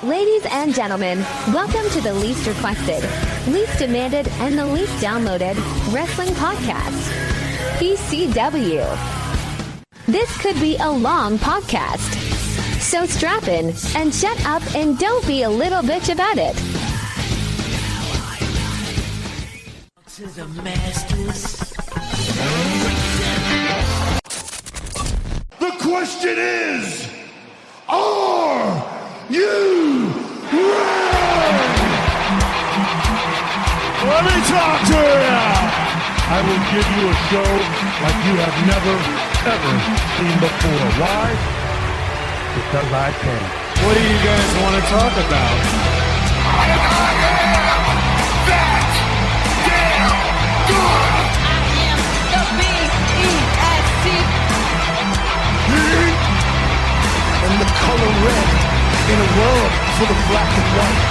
Ladies and gentlemen, welcome to the least requested, least demanded, and the least downloaded wrestling podcast, PCW. This could be a long podcast, so strap in and shut up and don't be a little bitch about it. To the masters. The question is, are you ready? Let me talk to you. I will give you a show like you have never, ever seen before. Why? Because I can. What do you guys want to talk about? I am that damn good. I am the B-E-S-T. And the color red in a world full of black and white.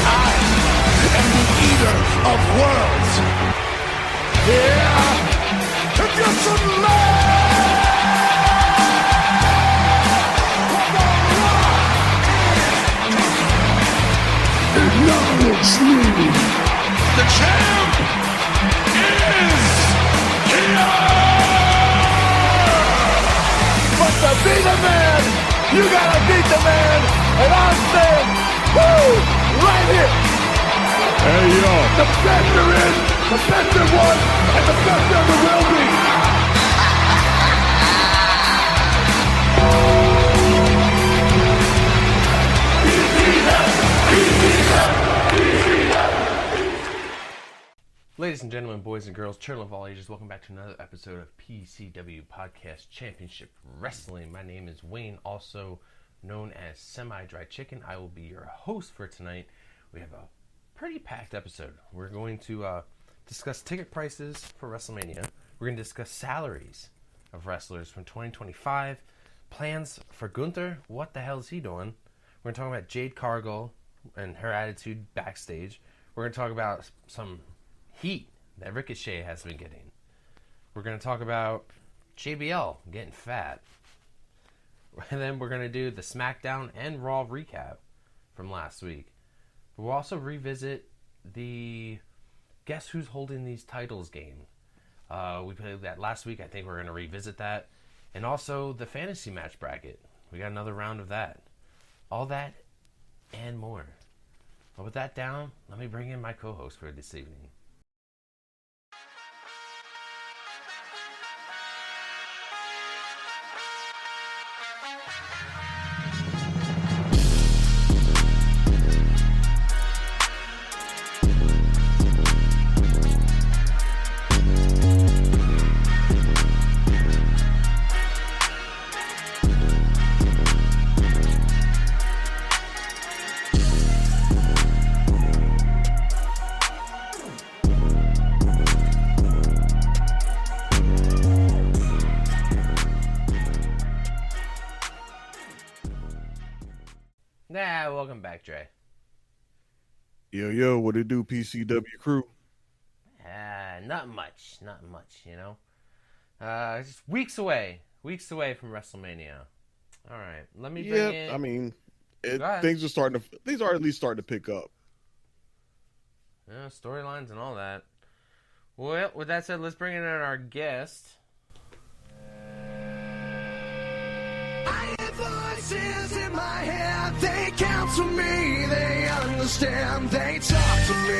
I am the eater of worlds. Yeah, if you're some man, acknowledge me. The champ is here. But to be the man, you gotta beat the man, and I'm saying, woo, right here. Hey yo, the best there is, the best there was, and the best there ever will be. Ladies and gentlemen, boys and girls, children of all ages, welcome back to another episode of PCW Podcast Championship Wrestling. My name is Wayne, also known as Semi-Dry Chicken. I will be your host for tonight. We have a pretty packed episode. We're going to discuss ticket prices for Wrestlemania. We're going to discuss salaries of wrestlers from 2025, plans for Gunther. What the hell is he doing? We're going to talk about Jade Cargil and her attitude backstage. We're going to talk about some heat that Ricochet has been getting. We're going to talk about JBL getting fat. And then we're going to do the Smackdown and Raw recap from last week. We'll also revisit the Guess Who's Holding These Titles game. We played that last week. I think we're going to revisit that. And also the fantasy match bracket. We got another round of that. All that and more. But with that down, let me bring in my co-host for this evening. Welcome back, Dre. Yo, what it do, PCW crew? Not much, you know. Just weeks away from WrestleMania. All right, let me bring in. I mean, things are at least starting to pick up. Yeah, storylines and all that. Well, with that said, let's bring in our guest. Voices in my head, they counsel me, they understand, they talk to me.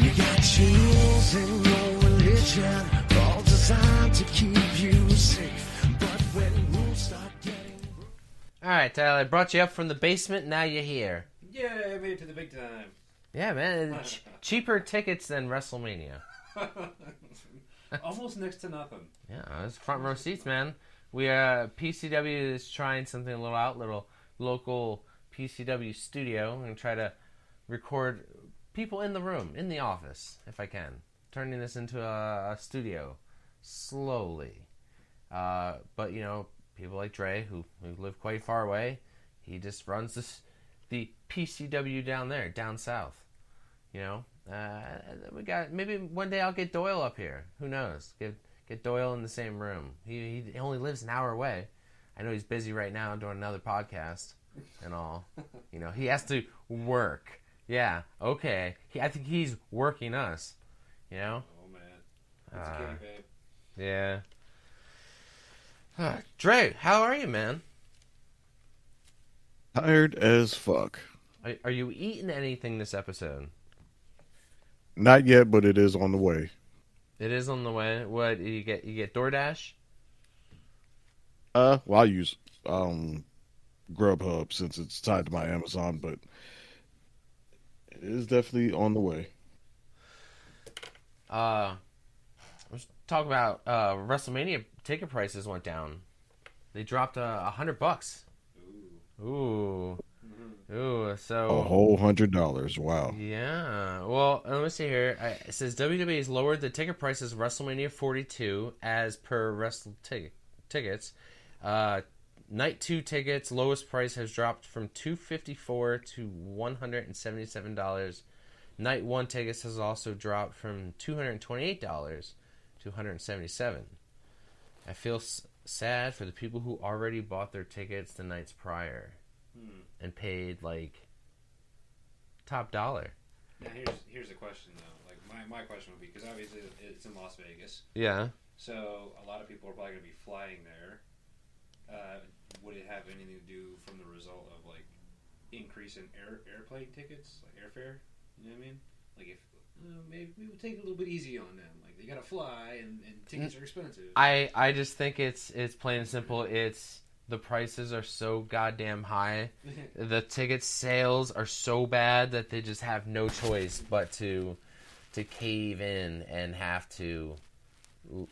You got tools in your religion, all designed to keep you safe, but when rules start getting... Alright, Tyler, I brought you up from the basement, now you're here. Yeah, I made it to the big time. Yeah, man, cheaper tickets than WrestleMania. Almost next to nothing. Yeah, it's front row seats, man. PCW is trying something a little local PCW studio. I'm going to try to record people in the room, in the office, if I can. Turning this into a studio, slowly. But, you know, people like Dre, who live quite far away, he just runs the PCW down there, down south. You know, We got maybe one day I'll get Doyle up here. Who knows? Get Doyle in the same room. He only lives an hour away. I know he's busy right now doing another podcast and all. He has to work. Yeah, okay. I think he's working us. Oh man, that's a kitty, babe. Yeah. Dre, how are you, man? Tired as fuck. Are you eating anything this episode? Not yet, but it is on the way. It is on the way. What you get? You get DoorDash? Well, I use Grubhub since it's tied to my Amazon, but it is definitely on the way. Let's talk about WrestleMania ticket prices went down. They dropped $100. Ooh. So a whole $100. Wow. Yeah. Well, let me see here. It says WWE has lowered the ticket prices of WrestleMania 42 as per tickets. Night 2 tickets lowest price has dropped from $254 to $177. Night 1 tickets has also dropped from $228 to $177. I feel sad for the people who already bought their tickets the nights prior and paid top dollar. Now here's the question though. My question would be, because obviously it's in Las Vegas. Yeah. So a lot of people are probably going to be flying there. Would it have anything to do from the result of increase in airplane tickets, airfare? You know what I mean? If maybe we'll take it a little bit easy on them. They got to fly and tickets are expensive. I just think it's plain and simple. It's the prices are so goddamn high. The ticket sales are so bad that they just have no choice but to cave in and have to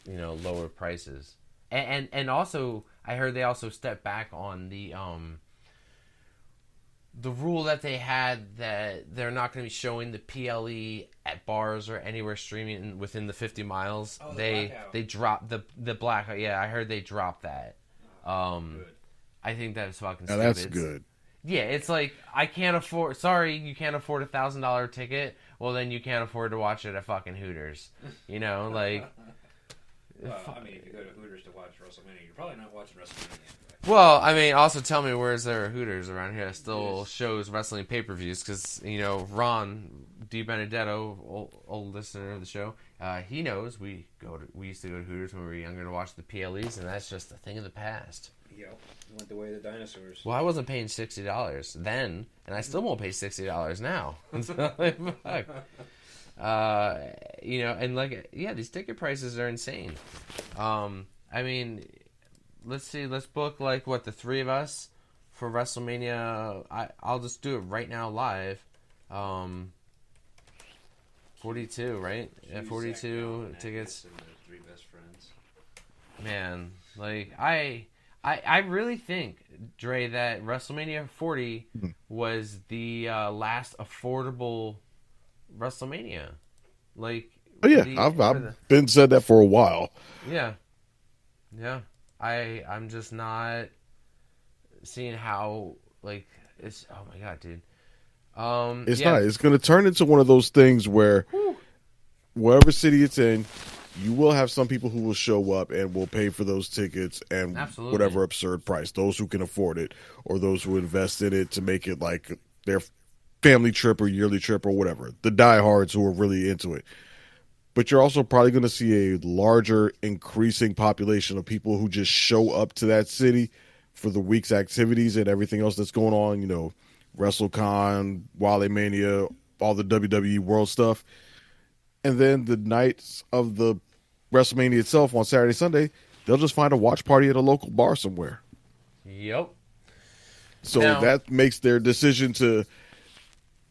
lower prices. And also I heard they also stepped back on the rule that they had that they're not going to be showing the PLE at bars or anywhere streaming within the 50 miles. Oh, they dropped the blackout. Yeah, I heard they dropped that. Good. I think that's fucking Now stupid. that's good. Yeah, it's I can't afford. Sorry, you can't afford a $1,000 ticket. Well, then you can't afford to watch it at fucking Hooters. Well, if you go to Hooters to watch WrestleMania, you're probably not watching WrestleMania anyway. Well, also tell me where's there Hooters around here that still shows wrestling pay-per-views, because, Ron DiBenedetto, old listener of the show, he knows we used to go to Hooters when we were younger to watch the PLEs, and that's just a thing of the past. Yep, went the way of the dinosaurs. Well, I wasn't paying $60 then, and I still won't pay $60 now. Fuck. And these ticket prices are insane. Let's see, let's book the three of us for WrestleMania. I'll just do it right now live. 42, right? Yeah, 42 tickets. And their three best friends. Man, I really think, Dre, that WrestleMania 40 was the last affordable WrestleMania. Oh yeah, I've been said that for a while. Yeah. I'm just not seeing how it's. Oh my god, dude. It's not. It's going to turn into one of those things where, whatever city it's in, you will have some people who will show up and will pay for those tickets and whatever absurd price. Those who can afford it, or those who invest in it to make it their family trip or yearly trip or whatever. The diehards who are really into it. But you're also probably going to see a larger increasing population of people who just show up to that city for the week's activities and everything else that's going on. WrestleCon, Wrestlemania, all the WWE World stuff. And then the nights of the WrestleMania itself on Saturday, Sunday, they'll just find a watch party at a local bar somewhere. Yep. So that makes their decision to,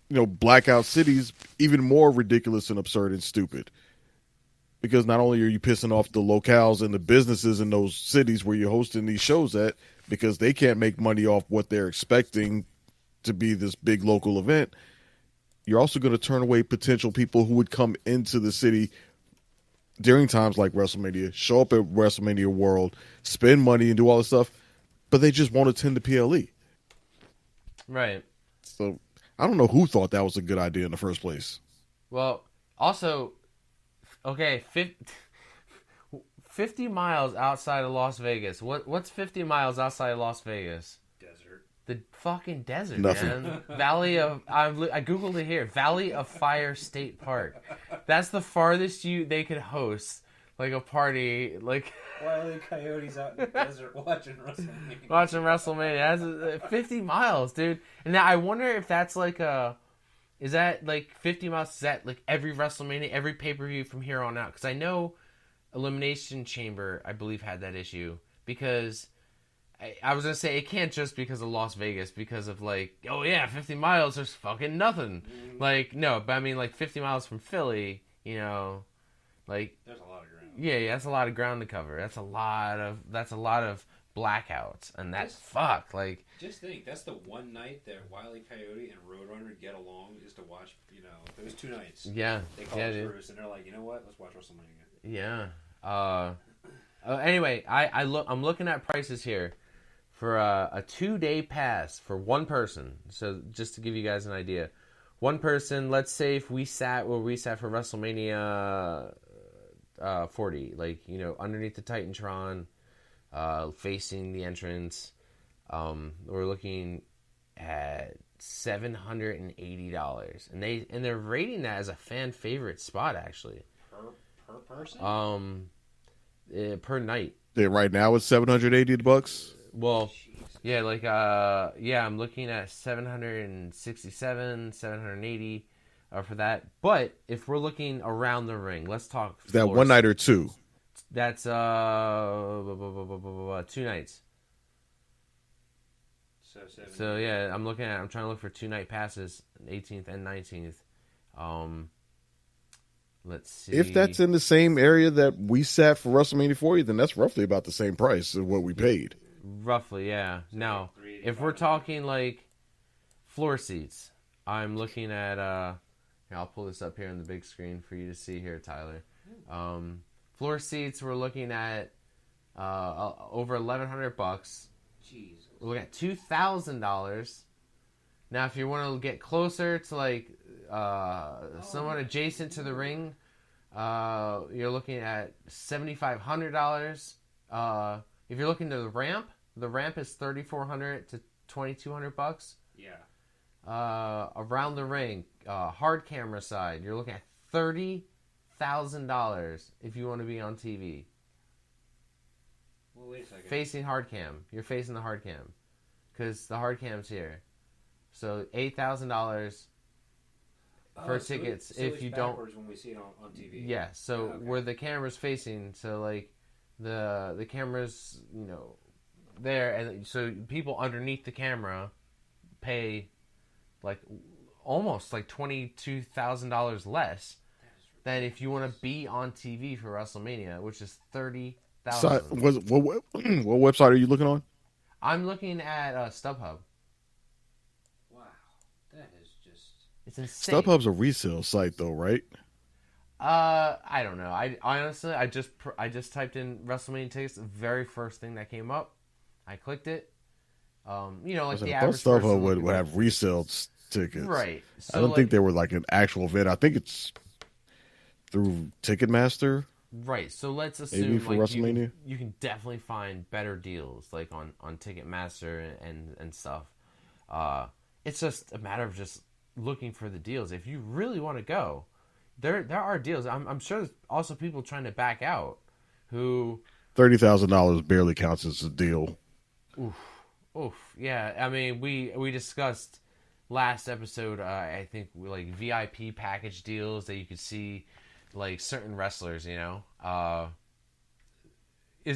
blackout cities even more ridiculous and absurd and stupid. Because not only are you pissing off the locales and the businesses in those cities where you're hosting these shows at, because they can't make money off what they're expecting to be this big local event, you're also going to turn away potential people who would come into the city during times like WrestleMania, show up at WrestleMania World, spend money and do all this stuff, but they just won't attend the PLE. Right. So I don't know who thought that was a good idea in the first place. Well, also, okay, 50 miles outside of Las Vegas. What's 50 miles outside of Las Vegas? Desert. The fucking desert, Nothing. man. I googled it here. Valley of Fire State Park. That's the farthest they could host like a party, like Wile E. Coyote's out in the desert watching WrestleMania. watching WrestleMania. That's 50 miles, dude. And now I wonder if that's like is that like 50 miles? Is that like every WrestleMania, every pay-per-view from here on out? Because I know Elimination Chamber, I believe, had that issue because I was gonna say it can't just because of Las Vegas, because of like, oh yeah, 50 miles, there's fucking nothing. Like, no, but I mean like 50 miles from Philly, you know, like There's a lot of ground. yeah, that's a lot of ground to cover. That's a lot of blackouts, and that's fuck. Like, just think, that's the one night that Wile E. Coyote and Roadrunner get along is to watch. Those 2 nights. yeah, They call us Bruce, and they're like, you know what? Let's watch WrestleMania. yeah. Anyway, I'm looking at prices here for a 2-day pass for one person. So just to give you guys an idea, one person. Let's say if we sat for WrestleMania 40, like underneath the Titantron, facing the entrance, we're looking at $780, and they're rating that as a fan favorite spot actually. Per person? Per night. Yeah, right now it's $780. Well, yeah, like I'm looking at 767, 780 for that. But if we're looking around the ring, let's talk. Is that one night or two? That's 2 nights. So yeah, I'm trying to look for 2-night passes, 18th and 19th. Let's see. If that's in the same area that we sat for WrestleMania 40, then that's roughly about the same price of what we paid. Roughly, yeah. Now, if we're talking like floor seats, I'm looking at I'll pull this up here on the big screen for you to see here, Tyler. Floor seats, we're looking at over $1,100. Jeez. We're looking at $2,000. Now, if you want to get closer to like somewhat adjacent to the ring, you're looking at $7,500. If you're looking to the ramp is $3,400 to $2,200. Yeah. Around the ring, hard camera side, you're looking at $30,000 if you want to be on TV. Well, wait a second. Facing hard cam, you're facing the hard cam, because the hard cam's here. So $8,000 for tickets if you don't. When we see it on TV. Yeah. So where the camera's facing, so like the camera's there, and so people underneath the camera pay like almost like $22,000 less than if you want to be on TV for WrestleMania, which is $30,000. So, what website are you looking on? I'm looking at StubHub. Wow, that is just. It's insane. StubHub's a resale site, though, right? I don't know. I honestly, I just typed in WrestleMania tickets. The very first thing that came up, I clicked it. Like the average StubHub would have resale tickets, right? So I don't think they were like an actual event. I think it's through Ticketmaster. Right. So let's assume maybe for WrestleMania, you can definitely find better deals like on Ticketmaster and stuff. It's just a matter of just looking for the deals. If you really want to go, there are deals. I'm sure there's also people trying to back out who $30,000 barely counts as a deal. Oof. Yeah. I mean, we discussed last episode. I think like VIP package deals that you could see like certain wrestlers. Is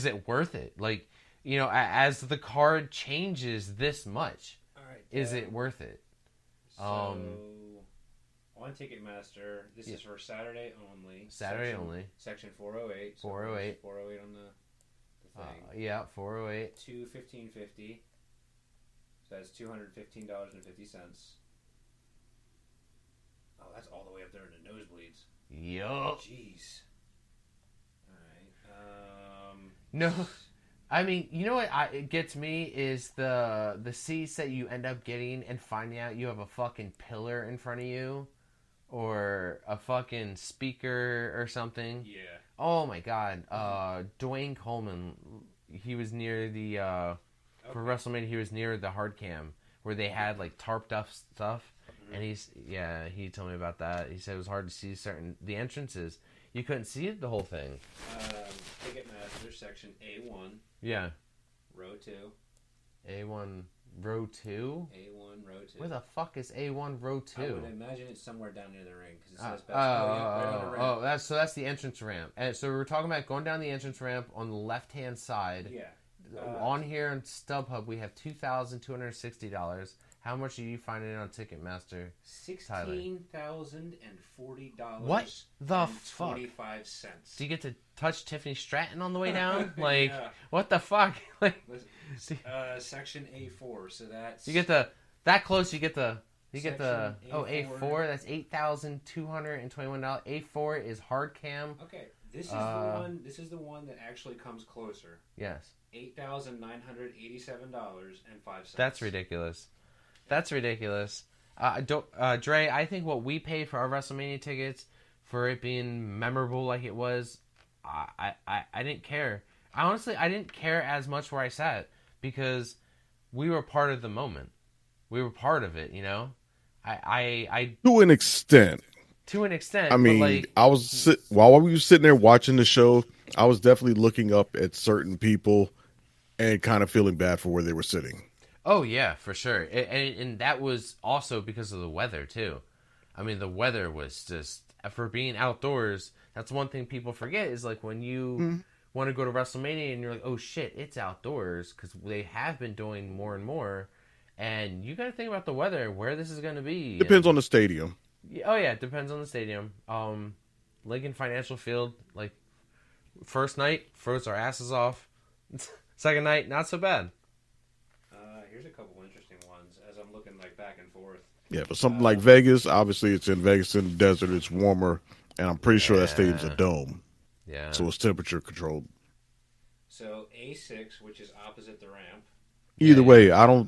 it worth it? Like, as the card changes this much, All right, is it worth it? So, on Ticketmaster, this is for Saturday only. Section 408. So 408. 408 on the thing. Yeah, 408. $215.50. So that's $215.50. Oh, that's all the way up there in the nosebleeds. Yup. Jeez. Alright. No. I mean, you know what it gets me is the seats that you end up getting and finding out you have a fucking pillar in front of you. or a fucking speaker or something. Yeah. Oh my god. Dwayne Coleman, he was near the for WrestleMania, he was near the hard cam where they had like tarped up stuff. And he told me about that. He said it was hard to see the entrances. You couldn't see the whole thing. Ticketmaster section A1. Yeah. Row 2. A1 row 2? A1 row 2. Where the fuck is A1 row 2? I would imagine it's somewhere down near the ring because it says right on the ramp. That's the entrance ramp. And so we're talking about going down the entrance ramp on the left-hand side. Yeah. On here in StubHub, we have $2,260. How much are you finding on Ticketmaster? $16,040. What the fuck? 25 cents. Do you get to touch Tiffany Stratton on the way down? Like, what the fuck? Like, section A4. So that's you get that close. You get the A4. That's $8,221. A4 is hard cam. Okay, this is the one. This is the one that actually comes closer. Yes. $8,987.05. That's ridiculous. That's ridiculous. Dre, I think what we paid for our WrestleMania tickets, for it being memorable like it was, I didn't care. I didn't care as much where I sat because we were part of the moment. We were part of it, you know? I To an extent. To an extent. I mean, like, while we were sitting there watching the show, I was definitely looking up at certain people and kind of feeling bad for where they were sitting. Oh, yeah, for sure. And that was also because of the weather, too. I mean, the weather was just, for being outdoors, that's one thing people forget is like when you want to go to WrestleMania and you're like, oh shit, it's outdoors, because they have been doing more and more. And you got to think about the weather and where this is going to be. Depends on the stadium. Oh, yeah, it depends on the stadium. Lincoln Financial Field, like, first night, froze our asses off. Second night, not so bad. Here's a couple interesting ones as I'm looking like back and forth. Yeah, but something like Vegas, obviously it's in Vegas in the desert, it's warmer, and I'm pretty sure that stadium's a dome. Yeah. So it's temperature controlled. So A6, which is opposite the ramp. Either way,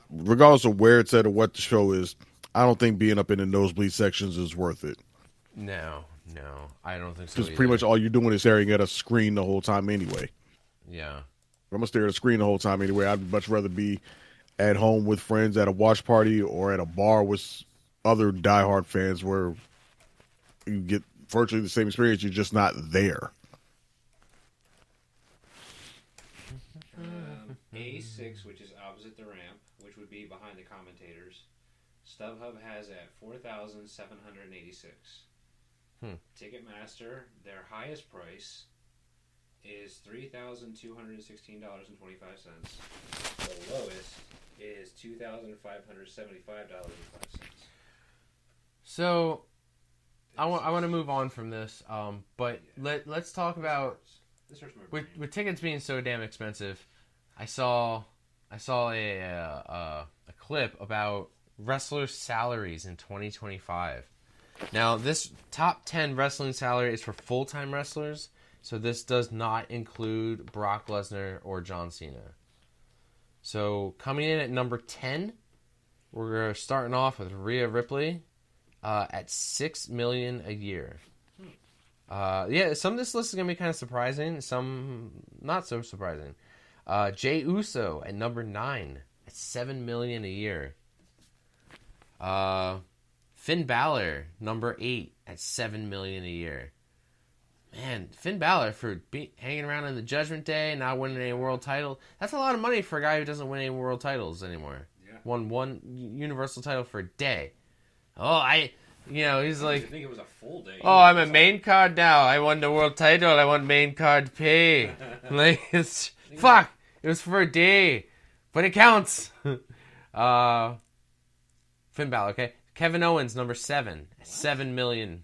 regardless of where it's at or what the show is, I don't think being up in the nosebleed sections is worth it. No, I don't think so. Because pretty much all you're doing is staring at a screen the whole time anyway. Yeah. If I'm going to stare at a screen the whole time anyway, I'd much rather be at home with friends at a watch party or at a bar with other diehard fans where you get virtually the same experience. You're just not there. A6, which is opposite the ramp, which would be behind the commentators. StubHub has at $4,786. Ticketmaster, their highest price is $3,216.25. The lowest is $2,575.05. So, I want to move on from this, but let's talk about with tickets being so damn expensive. I saw a clip about wrestlers' salaries in 2025. Now, this top 10 wrestling salary is for full-time wrestlers, so this does not include Brock Lesnar or John Cena. So, coming in at number 10, we're starting off with Rhea Ripley at $6 million a year. Yeah, some of this list is going to be kind of surprising, some not so surprising. Jey Uso at number 9 at $7 million a year. Finn Balor, number 8 at $7 million a year. Man, Finn Balor for hanging around in the Judgment Day, not winning any world title. That's a lot of money for a guy who doesn't win any world titles anymore. Yeah. Won one Universal title for a day. He's like, I think it was a full day. Oh, I'm a main card now. I won the world title. I want main card pay. Like, fuck. It was for a day, but it counts. Finn Balor, okay. Kevin Owens, number 7, at $7 million.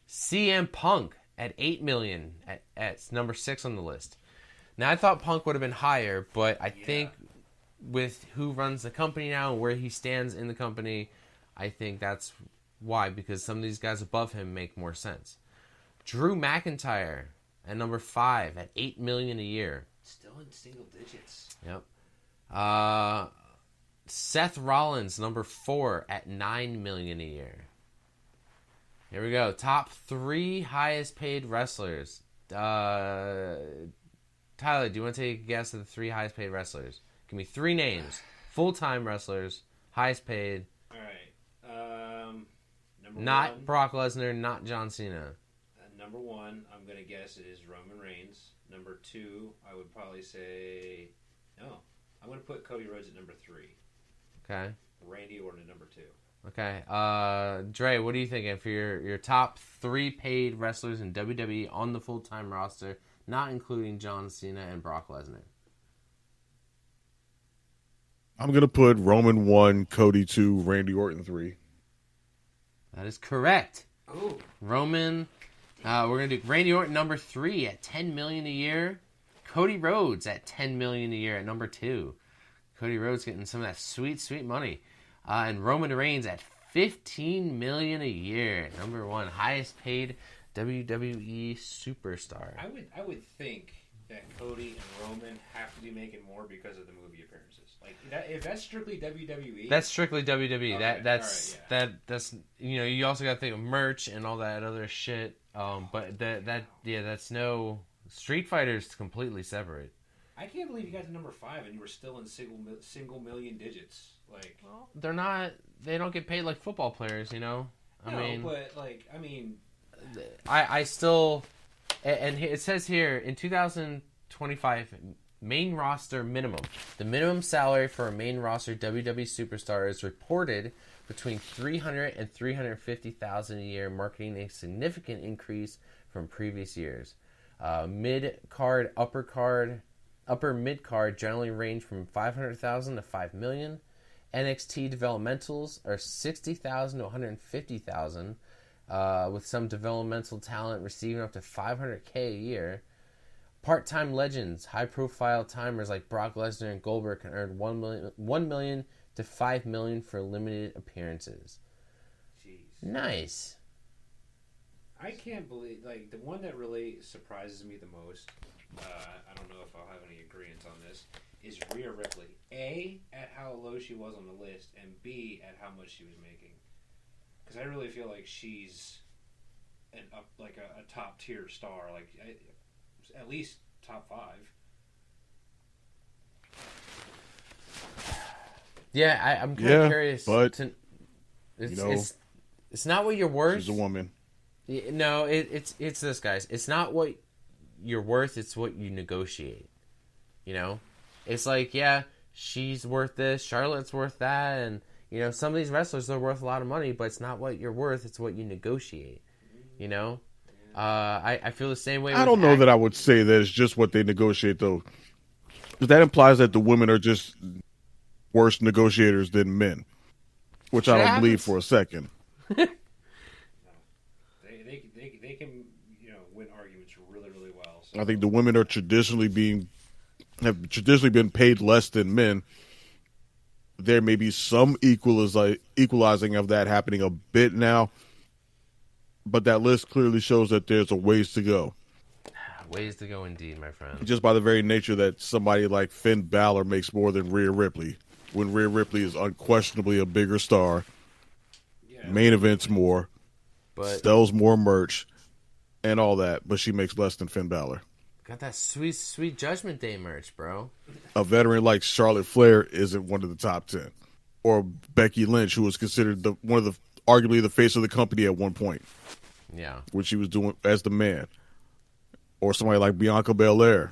CM Punk at $8 million at number 6 on the list. Now, I thought Punk would have been higher, but I think with who runs the company now and where he stands in the company, I think that's why, because some of these guys above him make more sense. Drew McIntyre at number 5 at $8 million a year. Still in single digits. Yep. Seth Rollins, number 4 at $9 million a year. Here we go. Top 3 highest paid wrestlers. Tyler, do you want to take a guess at the 3 highest paid wrestlers? Give me 3 names. Full-time wrestlers, highest paid. All right. Number not 1. Brock Lesnar, not John Cena. Number 1, I'm going to guess is Roman Reigns. Number 2, I would probably say... No. I'm going to put Cody Rhodes at number 3. Okay. Randy Orton at number 2. Okay. Dre, what do you think for your top 3 paid wrestlers in WWE on the full-time roster, not including John Cena and Brock Lesnar? I'm going to put Roman 1, Cody 2, Randy Orton 3. That is correct. Oh. Roman, we're going to do Randy Orton number 3 at $10 million a year. Cody Rhodes at $10 million a year at number 2. Cody Rhodes getting some of that sweet, sweet money. And Roman Reigns at $15 million a year at number 1, highest paid WWE superstar. I would think that Cody and Roman have to be making more because of the movie appearances. Like if that's strictly WWE. That's strictly WWE. Okay, That's right, yeah. that's you also got to think of merch and all that other shit. But that's no Street Fighter's completely separate. I can't believe you got to number 5 and you were still in single million digits. Like, well, they're not. They don't get paid like football players. I still. And it says here in 2025. Main roster minimum. The minimum salary for a main roster WWE superstar is reported between $300,000 and $350,000 a year, marking a significant increase from previous years. Mid-card, upper mid-card generally range from $500,000 to $5 million. NXT developmentals are $60,000 to $150,000, with some developmental talent receiving up to $500K a year. Part-time legends, high-profile timers like Brock Lesnar and Goldberg can earn $1 million to $5 million for limited appearances. jeez. Nice. I can't believe, like, the one that really surprises me the most, I don't know if I'll have any agreement on this, is Rhea Ripley. A, at how low she was on the list, and B, at how much she was making. Because I really feel like she's a top-tier star, at least top 5. Yeah, I'm kind of curious. But it's not what you're worth. She's a woman. No, it's this, guys. It's not what you're worth. It's what you negotiate. It's like, yeah, she's worth this. Charlotte's worth that, and some of these wrestlers are worth a lot of money, but it's not what you're worth. It's what you negotiate. I feel the same way. I don't know that I would say that it's just what they negotiate, though. Because that implies that the women are just worse negotiators than men, which I don't believe for a second. They can win arguments really, really well. So. I think the women are traditionally been paid less than men. There may be some equalizing of that happening a bit now. But that list clearly shows that there's a ways to go. Ways to go indeed, my friend. Just by the very nature that somebody like Finn Balor makes more than Rhea Ripley, when Rhea Ripley is unquestionably a bigger star, main events more, sells more merch, and all that, but she makes less than Finn Balor. Got that sweet, sweet Judgment Day merch, bro. A veteran like Charlotte Flair isn't one of the top 10. Or Becky Lynch, who was considered arguably the face of the company at one point. Yeah. Which she was doing as the man. Or somebody like Bianca Belair.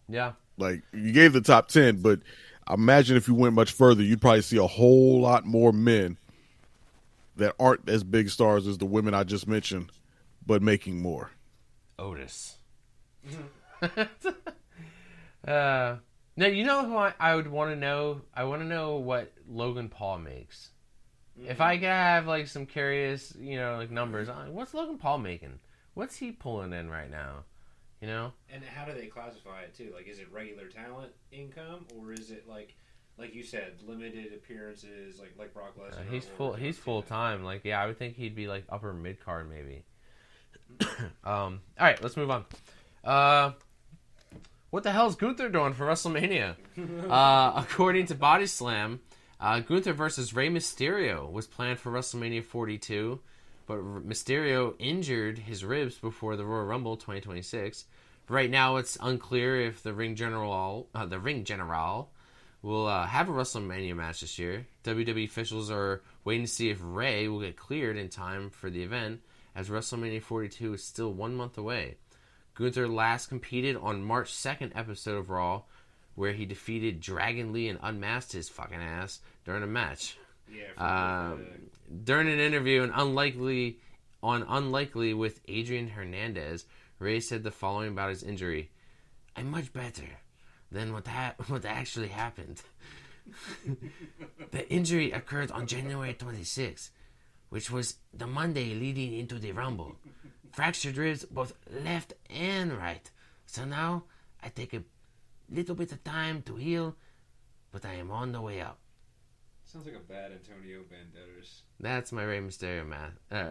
Yeah. Like, you gave the top 10, but imagine if you went much further, you'd probably see a whole lot more men that aren't as big stars as the women I just mentioned, but making more. Otis. Now, you know who I would want to know? I want to know what Logan Paul makes. If I could have, some curious, numbers, what's Logan Paul making? What's he pulling in right now? And how do they classify it, too? Like, is it regular talent income, or is it, like you said, limited appearances, like Brock Lesnar? He's full-time. I would think he'd be, upper mid-card, maybe. All right, let's move on. What the hell is Gunther doing for WrestleMania? According to Body Slam, Gunther versus Rey Mysterio was planned for WrestleMania 42, but Mysterio injured his ribs before the Royal Rumble 2026. Right now, it's unclear if the Ring General will have a WrestleMania match this year. WWE officials are waiting to see if Rey will get cleared in time for the event, as WrestleMania 42 is still 1 month away. Gunther last competed on March 2nd episode of Raw, where he defeated Dragon Lee and unmasked his fucking ass during a match. Yeah. During an interview on Unlikely with Adrian Hernandez, Rey said the following about his injury: "I'm much better than what actually happened. The injury occurred on January 26th, which was the Monday leading into the Rumble. Fractured ribs both left and right. So now I take a little bit of time to heal, but I am on the way up." Sounds like a bad Antonio Banderas. That's my Rey Mysterio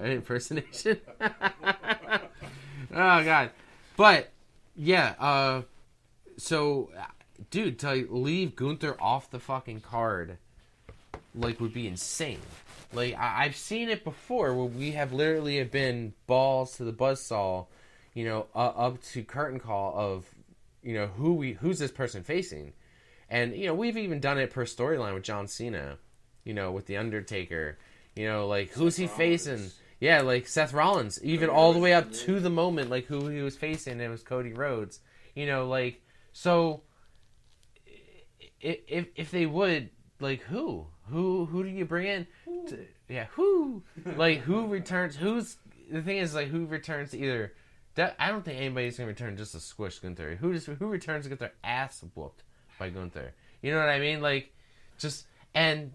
impersonation. Oh, God. But, yeah, so, dude, to leave Gunther off the fucking card, like, would be insane. Like, I've seen it before where we have literally been balls to the buzzsaw, you know, up to curtain call of, you know, who's this person facing. And, you know, we've even done it per storyline with John Cena, you know, with The Undertaker, you know, like, who's he facing? Yeah, like Seth Rollins, even all the way up to the moment, like, who he was facing, it was Cody Rhodes. You know, like, so, if they would, like, who do you bring in? Who? Like, who returns, the thing is, like, who returns to either, I don't think anybody's going to return just to squish Gunther. Who returns to get their ass whooped by Gunther? You know what I mean? Like, just, and,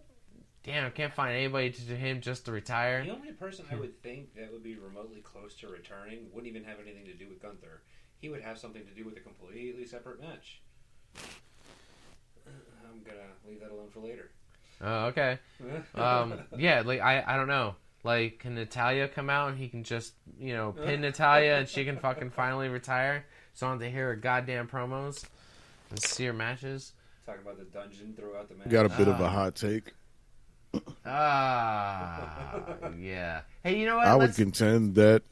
damn, I can't find anybody to him just to retire. The only person I would think that would be remotely close to returning wouldn't even have anything to do with Gunther. He would have something to do with a completely separate match. I'm going to leave that alone for later. Oh, okay. Yeah, like, I don't know. Like, can Natalya come out and he can just, you know, pin Natalya and she can fucking finally retire? So I don't have to hear her goddamn promos and see her matches. Talking about the dungeon, throw out the match. Got a bit of a hot take. Yeah. Hey, you know what? I would contend that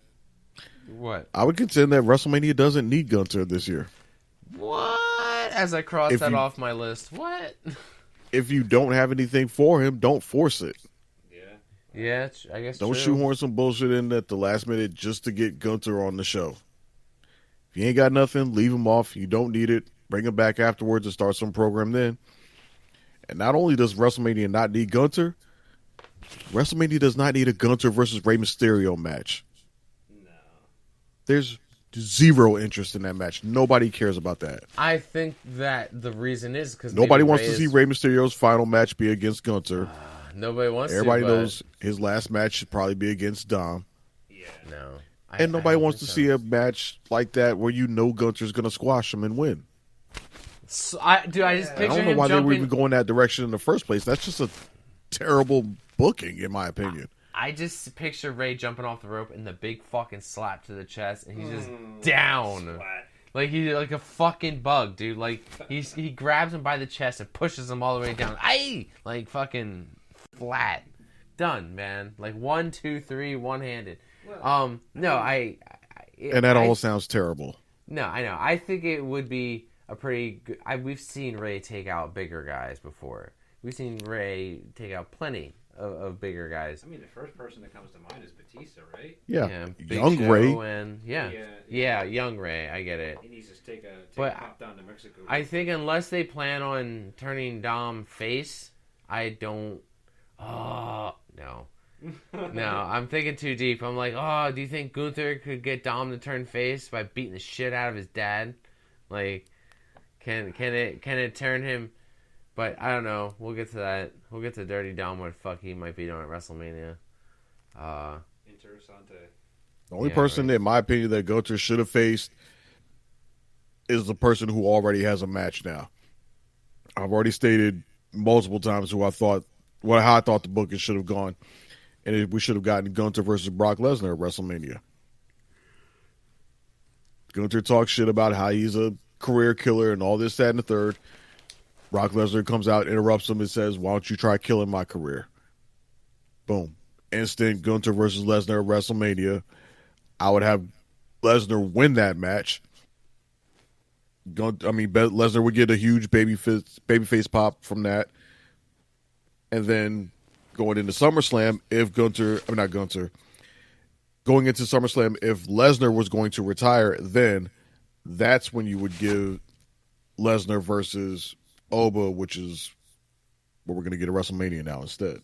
WrestleMania doesn't need Gunther this year. What? As I cross that off my list. What? If you don't have anything for him, don't force it. Yeah, I guess don't shoehorn some bullshit in at the last minute just to get Gunther on the show. If you ain't got nothing, leave him off. You don't need it. Bring him back afterwards and start some program then. And not only does WrestleMania not need Gunther, WrestleMania does not need a Gunther versus Rey Mysterio match. No. There's zero interest in that match. Nobody cares about that. I think that the reason is because nobody wants to see Rey Mysterio's final match be against Gunther. Nobody wants Everybody knows his last match should probably be against Dom. Yeah. No. And nobody wants to see a match like that where you know Gunther's going to squash him and win. So I just picture him I don't know why they were jumping. even going that direction in the first place. That's just a terrible booking, in my opinion. I just picture Ray jumping off the rope and the big fucking slap to the chest, and he's just down. Splat. Like he's like a fucking bug, dude. Like he grabs him by the chest and pushes him all the way down. Aye! Like fucking flat. Done, man. Like 1, 2, 3, one-handed. And that all sounds terrible. No, I know. I think it would be a pretty good... we've seen Ray take out bigger guys before. We've seen Ray take out plenty of bigger guys. I mean, the first person that comes to mind is Batista, right? Yeah. Big Young Show Ray. And, young Ray. I get it. He needs to take a hop down to Mexico. I think unless they plan on turning Dom face, I don't... Oh, no. No, I'm thinking too deep. I'm like, do you think Gunther could get Dom to turn face by beating the shit out of his dad? Like, can it turn him? But I don't know. We'll get to that. We'll get to Dirty Dom, what the fuck he might be doing at WrestleMania. Interessante. The only person, in my opinion, that Gunther should have faced is the person who already has a match now. I've already stated multiple times how I thought the booking should have gone. And we should have gotten Gunther versus Brock Lesnar at WrestleMania. Gunther talks shit about how he's a career killer and all this, that, and the third. Brock Lesnar comes out, interrupts him, and says, "Why don't you try killing my career?" Boom. Instant Gunther versus Lesnar at WrestleMania. I would have Lesnar win that match. Lesnar would get a huge babyface pop from that. And then going into SummerSlam, going into SummerSlam, if Lesnar was going to retire, then that's when you would give Lesnar versus Oba, which is what we're going to get at WrestleMania now instead.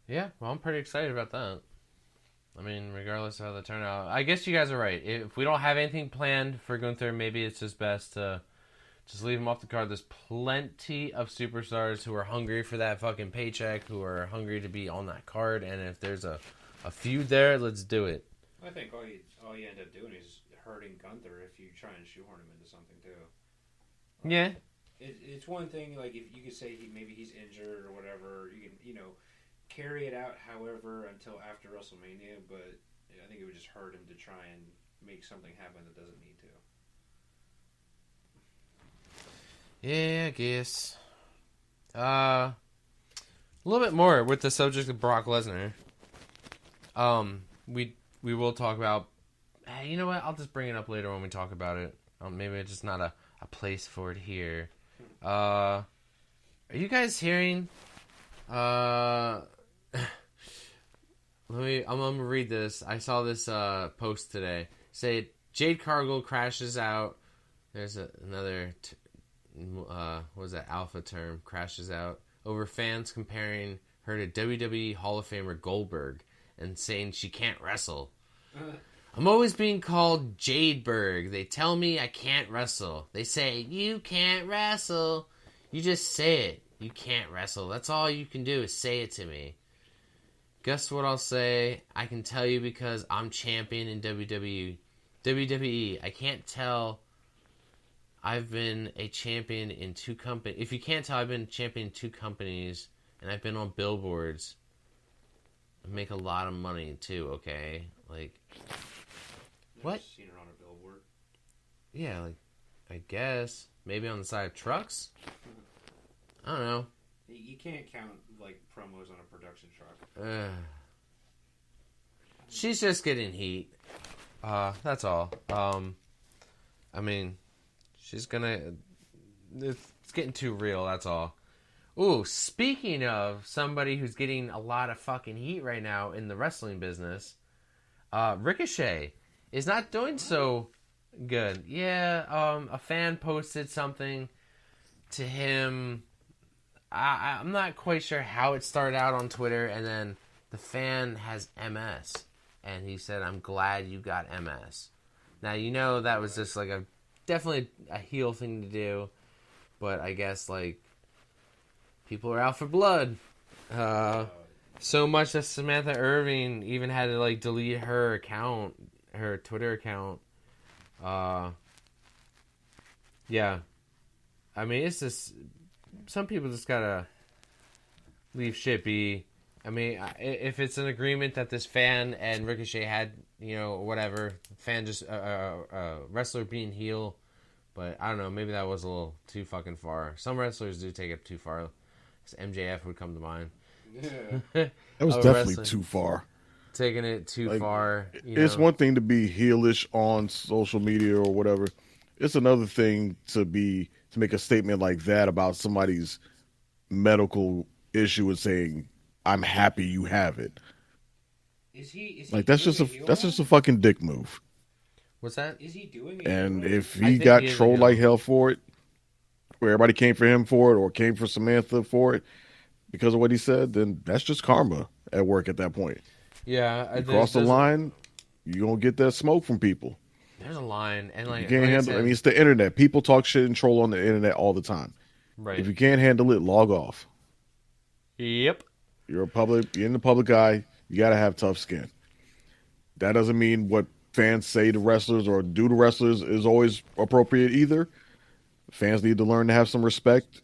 Yeah, well, I'm pretty excited about that. I mean, regardless of how the turnout, I guess you guys are right. If we don't have anything planned for Gunther, maybe it's just best to just leave him off the card. There's plenty of superstars who are hungry for that fucking paycheck, who are hungry to be on that card, and if there's a feud there, let's do it. I think all you end up doing is hurting Gunther if you try and shoehorn him into something too. Yeah. It's one thing, like, if you could say maybe he's injured or whatever, you can, carry it out however until after WrestleMania, but I think it would just hurt him to try and make something happen that doesn't need to. Yeah, I guess. A little bit more with the subject of Brock Lesnar. We will talk about. Hey, you know what? I'll just bring it up later when we talk about it. Maybe it's just not a place for it here. Are you guys hearing? I'm gonna read this. I saw this post today. Say Jade Cargill crashes out. There's another. What was that alpha term? Crashes out over fans comparing her to WWE Hall of Famer Goldberg and saying she can't wrestle. I'm always being called Jadeberg. They tell me I can't wrestle. They say, you can't wrestle. You just say it. You can't wrestle. That's all you can do is say it to me. Guess what I'll say? I can tell you because I'm champion in WWE. I can't tell I've been a champion in 2 companies. If you can't tell, I've been champion in 2 companies, and I've been on billboards. I make a lot of money, too, okay? Like, what? Seen her on a billboard? Yeah, like, I guess. Maybe on the side of trucks? I don't know. You can't count, like, promos on a production truck. She's just getting heat. That's all. I mean, she's gonna... It's getting too real, that's all. Ooh, speaking of somebody who's getting a lot of fucking heat right now in the wrestling business, Ricochet is not doing so good. Yeah, a fan posted something to him. I'm not quite sure how it started out on Twitter, and then the fan has MS, and he said, I'm glad you got MS. Now, that was just like definitely a heel thing to do, but I guess, like, people are out for blood. So much that Samantha Irving even had to, like, delete her account, her Twitter account. Yeah. I mean, it's just... Some people just gotta leave shit be. I mean, if it's an agreement that this fan and Ricochet had, whatever, fan just wrestler being heel, but I don't know, maybe that was a little too fucking far. Some wrestlers do take it too far. MJF would come to mind. Yeah. That was definitely too far. Taking it too far. It's one thing to be heelish on social media or whatever. It's another thing to make a statement like that about somebody's medical issue and saying, I'm happy you have it. Is he like, that's just a fucking dick move. What's that? Is he doing it? And if he got trolled like hell for it, where everybody came for him for it or came for Samantha for it because of what he said, then that's just karma at work at that point. Yeah. You cross the line, you're going to get that smoke from people. There's a line, and like, you can't handle. I mean, it's the internet. People talk shit and troll on the internet all the time. Right. If you can't handle it, log off. Yep. You're in the public eye. You gotta have tough skin. That doesn't mean what fans say to wrestlers or do to wrestlers is always appropriate either. Fans need to learn to have some respect,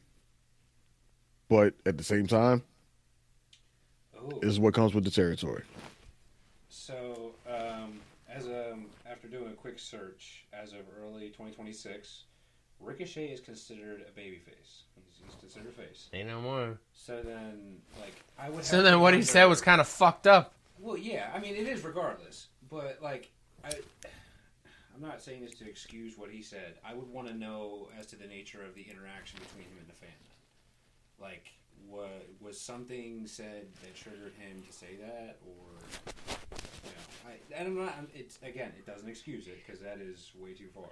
but at the same time, this is what comes with the territory. So, after doing a quick search, as of early 2026, Ricochet is considered a babyface. He's considered a face. Ain't no more. So then, like, I would. So then, what he said was kind of fucked up. Well, yeah. I mean, it is regardless. But like, I'm not saying this to excuse what he said. I would want to know as to the nature of the interaction between him and the fan. Like, was something said that triggered him to say that, or you know, I'm not. It's again, it doesn't excuse it because that is way too far.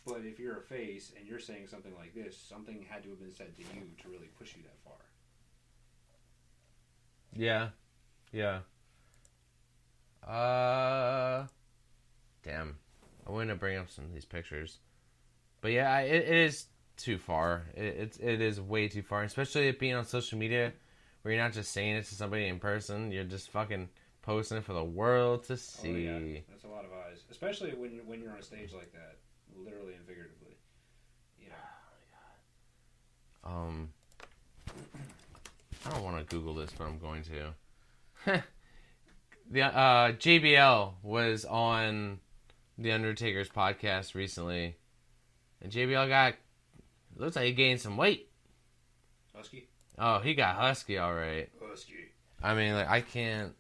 But if you're a face and you're saying something like this, something had to have been said to you to really push you that far. Yeah. Damn. I wanted to bring up some of these pictures, but yeah, it is too far. It is way too far, especially it being on social media, where you're not just saying it to somebody in person. You're just fucking posting it for the world to see. Oh, yeah. That's a lot of eyes, especially when you're on a stage like that, literally and figuratively. You know. Oh, I don't want to Google this, but I'm going to. The JBL was on the Undertaker's podcast recently, and JBL looks like he gained some weight. Husky? Oh, he got husky, all right. Husky. I mean, like, I can't.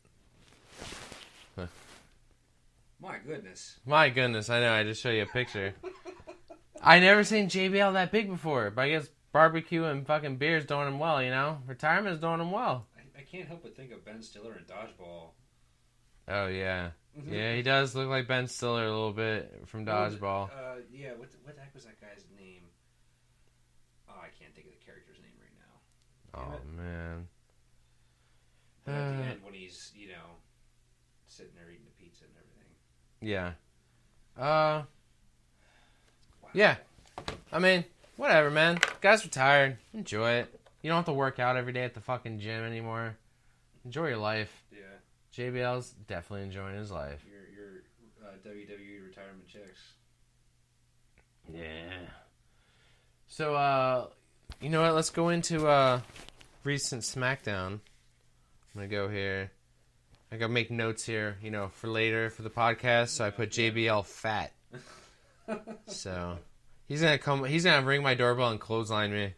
My goodness. My goodness, I know. I just show you a picture. I never seen JBL that big before, but I guess barbecue and fucking beer's doing him well, you know? Retirement's doing him well. I can't help but think of Ben Stiller in Dodgeball. Oh, yeah. Yeah, he does look like Ben Stiller a little bit from Dodgeball. Yeah, what the heck was that guy's name? Oh, I can't think of the character's name right now. Oh, man. But at the end, when he's, you know, sitting there eating the pizza and everything. Yeah. Wow. Yeah. I mean, whatever, man. Guy's retired. Enjoy it. You don't have to work out every day at the fucking gym anymore. Enjoy your life. Yeah. JBL's definitely enjoying his life. Your WWE retirement checks. Yeah. So, you know what? Let's go into recent Smackdown. I'm gonna go here. I gotta make notes here, you know, for later for the podcast. So I put JBL fat. So he's gonna ring my doorbell and clothesline me.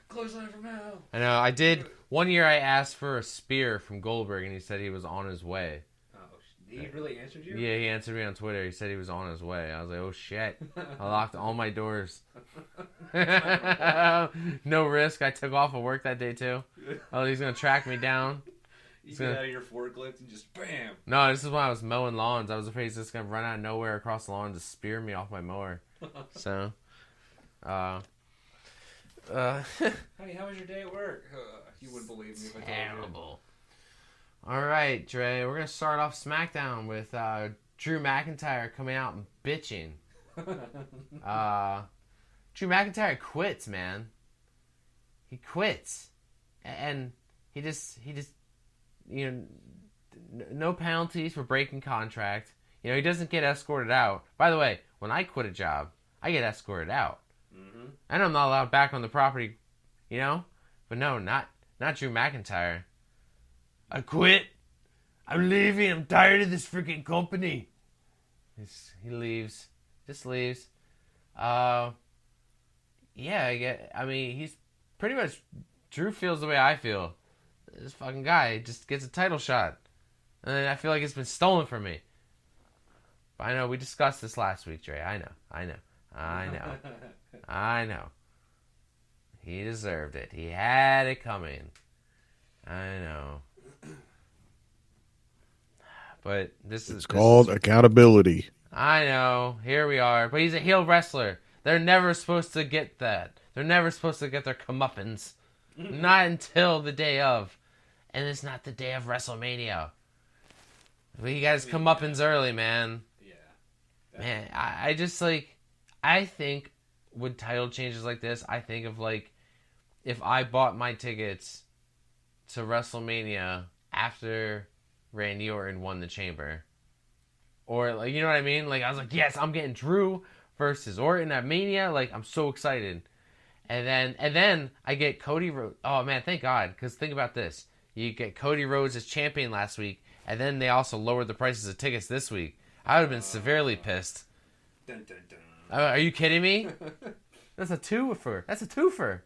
Clothesline from hell. I know. I did. One year I asked for a spear from Goldberg, and he said he was on his way. Oh, he really answered you? Yeah, he answered me on Twitter. He said he was on his way. I was like, oh shit. I locked all my doors. No risk. I took off of work that day too. Oh, he's gonna track me down. You get out of your forklift and just bam. No, this is when I was mowing lawns. I was afraid he's just gonna run out of nowhere across the lawn and just spear me off my mower. So, Honey, how was your day at work? You wouldn't believe me if I told you. Terrible. All right, Dre. We're gonna start off SmackDown with Drew McIntyre coming out and bitching. Drew McIntyre quits, man. He quits, and he just you know, no penalties for breaking contract. You know, he doesn't get escorted out. By the way, when I quit a job, I get escorted out. Mm-hmm. And I'm not allowed back on the property, you know? But no, not Drew McIntyre. I quit. I'm leaving. I'm tired of this freaking company. He leaves. Just leaves. Yeah, I mean, he's pretty much... Drew feels the way I feel. This fucking guy just gets a title shot. And then I feel like it's been stolen from me. But I know, we discussed this last week, Dre. I know. He deserved it. He had it coming. I know. But it's called accountability. I know. Here we are. But he's a heel wrestler. They're never supposed to get that. They're never supposed to get their comeuppance. Not until the day of. And it's not the day of WrestleMania. But you guys comeuppance early, man. Yeah. Man, I just, like... I think with title changes like this, I think of, like, if I bought my tickets to WrestleMania after Randy Orton won the Chamber. Or, like, you know what I mean? Like, I was like, yes, I'm getting Drew versus Orton at Mania. Like, I'm so excited. And then I get Cody Rhodes. Oh, man, thank God. Because think about this. You get Cody Rhodes as champion last week, and then they also lowered the prices of tickets this week. I would have been severely pissed. Dun, dun, dun. Are you kidding me? That's a twofer. That's a twofer.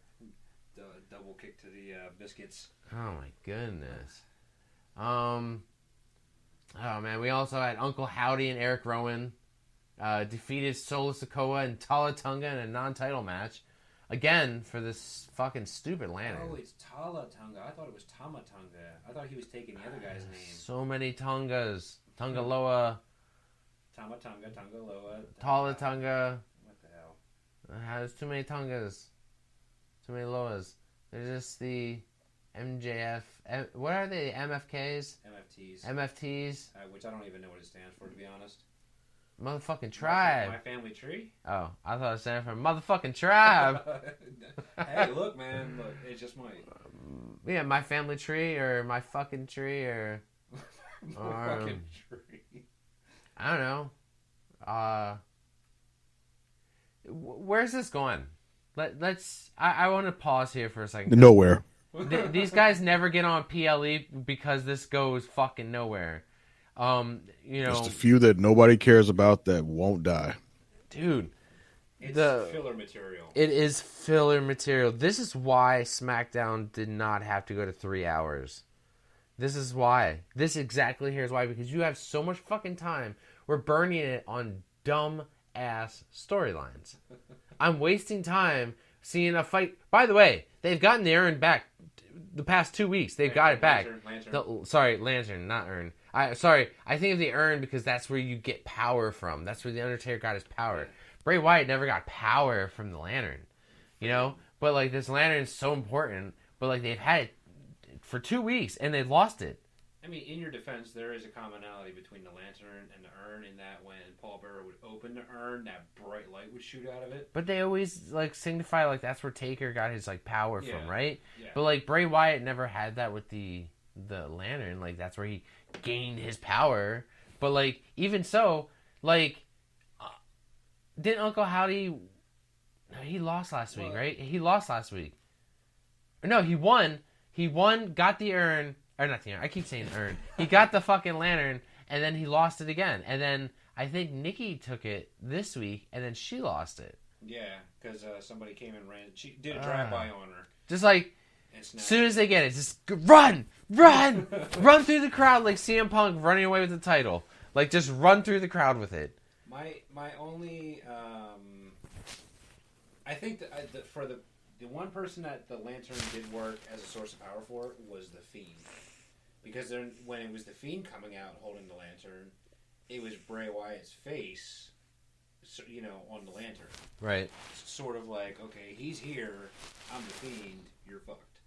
Double kick to the biscuits. Oh my goodness. Oh man, we also had Uncle Howdy and Eric Rowan defeated Solo Sikoa and Tala Tunga in a non-title match. Again, for this fucking stupid lantern. Oh, it's Tala Tunga. I thought it was Tama Tunga. I thought he was taking the other guy's name. So many Tungas. Tungaloa. Tama Tunga, Tungaloa. Tala Tunga. What the hell? There's too many Tungas. Too many Loas. They're just the MJF. What are they? MFKs? MFTs. Which I don't even know what it stands for, to be honest. Motherfucking tribe. My family tree? Oh, I thought it stood for motherfucking tribe. Hey, look, man. Look, it just might. Yeah, my family tree or my fucking tree or... fucking tree. I don't know. Where's this going? Let's... I want to pause here for a second. Nowhere. These guys never get on PLE because this goes fucking nowhere. Just a few that nobody cares about that won't die. Dude. It's filler material. It is filler material. This is why SmackDown did not have to go to 3 hours. This is why. This exactly here is why. Because you have so much fucking time. We're burning it on dumb ass storylines. I'm wasting time seeing a fight. By the way, they've gotten the urn back the past 2 weeks. They've got it back. Lantern, not urn. I think of the urn because that's where you get power from. That's where the Undertaker got his power. Yeah. Bray Wyatt never got power from the lantern, you know. But like this lantern is so important. But like they've had it for 2 weeks and they've lost it. I mean, in your defense, there is a commonality between the lantern and the urn in that when Paul Bearer would open the urn, that bright light would shoot out of it. But they always like signify like that's where Taker got his like power from, right? Yeah. But like Bray Wyatt never had that with the lantern. Like that's where he gained his power. But like even so, like didn't Uncle Howdy? He lost last week, right? He lost last week. No, he won. He won. Got the urn. Or not the urn. I keep saying urn. He got the fucking lantern, and then he lost it again. And then I think Nikki took it this week, and then she lost it. Yeah, because somebody came and ran. She did a drive-by on her. Just like, as soon as they get it, just run! Run through the crowd like CM Punk running away with the title. Like, just run through the crowd with it. My only... I think that for the one person that the lantern did work as a source of power for was the Fiend. Because then when it was the Fiend coming out holding the lantern, it was Bray Wyatt's face, you know, on the lantern. Right. Sort of like, okay, he's here, I'm the Fiend, you're fucked.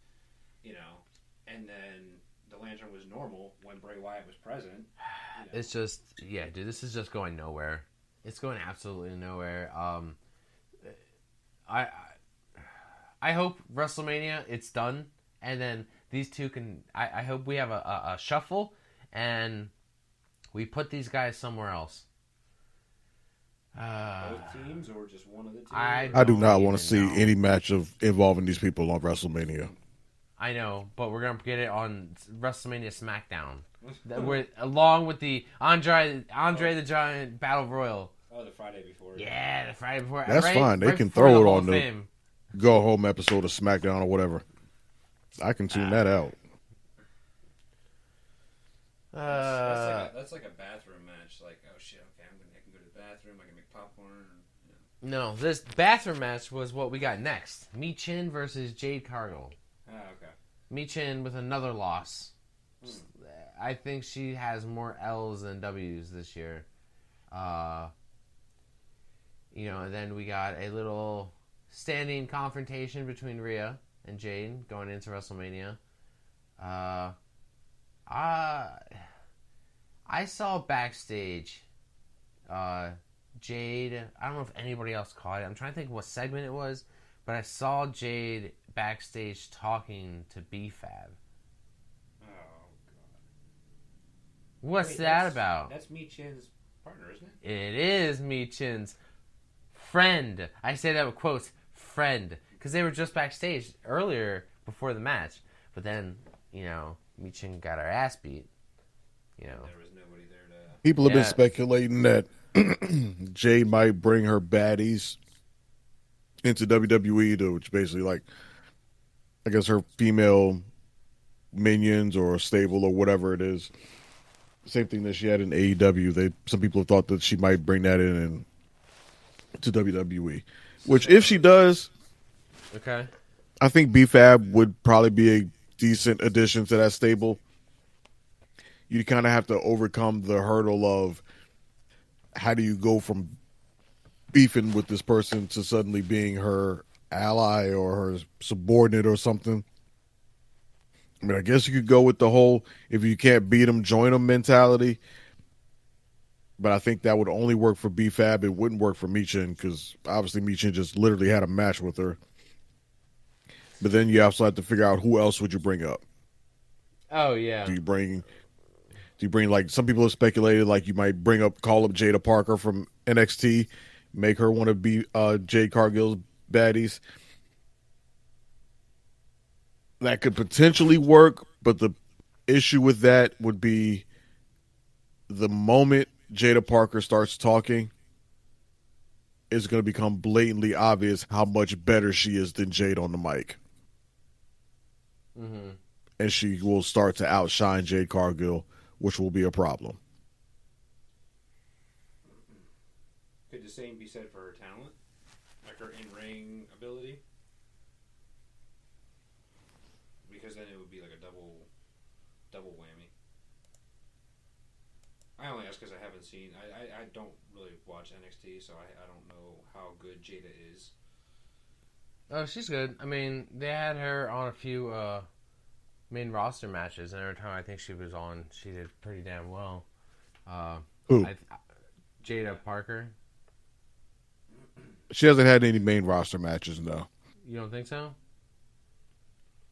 You know? And then the lantern was normal when Bray Wyatt was present. You know? It's just, yeah, dude, this is just going nowhere. It's going absolutely nowhere. I hope WrestleMania, it's done, and then these two can... I hope we have a shuffle, and we put these guys somewhere else. Both teams, or just one of the teams? I do not want to see any match involving these people on WrestleMania. I know, but we're going to get it on WrestleMania SmackDown. Along with the Andre the Giant Battle Royal. Oh, the Friday before. Yeah, the Friday before. That's fine. They can throw it on the go home episode of SmackDown or whatever. I can tune that out. That's like a bathroom match. Like, oh shit, okay, I can go to the bathroom. I can make popcorn. You know. No, this bathroom match was what we got next. Michin versus Jade Cargill. Oh, okay. Michin with another loss. I think she has more L's than W's this year. And then we got a little standing confrontation between Rhea and Jade going into WrestleMania. I saw backstage Jade. I don't know if anybody else caught it. I'm trying to think what segment it was, but I saw Jade backstage talking to B-Fab. Oh, God. What's that about? That's Michin's partner, isn't it? It is Michin's friend. I say that with quotes, friend. Because they were just backstage earlier before the match. But then, Michin got our ass beat. There was nobody there to... People have been speculating that Jade might bring her baddies into WWE, to which basically like, I guess her female minions or stable or whatever it is. Same thing that she had in AEW. Some people have thought that she might bring that in to WWE. Which, if she does, okay, I think B-Fab would probably be a decent addition to that stable. You kind of have to overcome the hurdle of how do you go from beefing with this person to suddenly being her ally or her subordinate or something. I mean, I guess you could go with the whole if you can't beat them, join them mentality. But I think that would only work for B-Fab. It wouldn't work for Michin because obviously Michin just literally had a match with her. But then you also have to figure out who else would you bring up. Oh yeah. Do you bring like some people have speculated like you might call up Jada Parker from NXT, make her one of Jade Cargill's baddies. That could potentially work, but the issue with that would be the moment Jada Parker starts talking, it's going to become blatantly obvious how much better she is than Jade on the mic. Mm-hmm. And she will start to outshine Jade Cargill, which will be a problem. Could the same be said for her talent? Like her in-ring ability? Because then it would be like a double whammy. I only ask because I haven't seen... I don't really watch NXT, so I don't know how good Jada is. Oh, she's good. I mean, they had her on a few main roster matches, and every time I think she was on, she did pretty damn well. Who? Jada Parker. She hasn't had any main roster matches, no. You don't think so?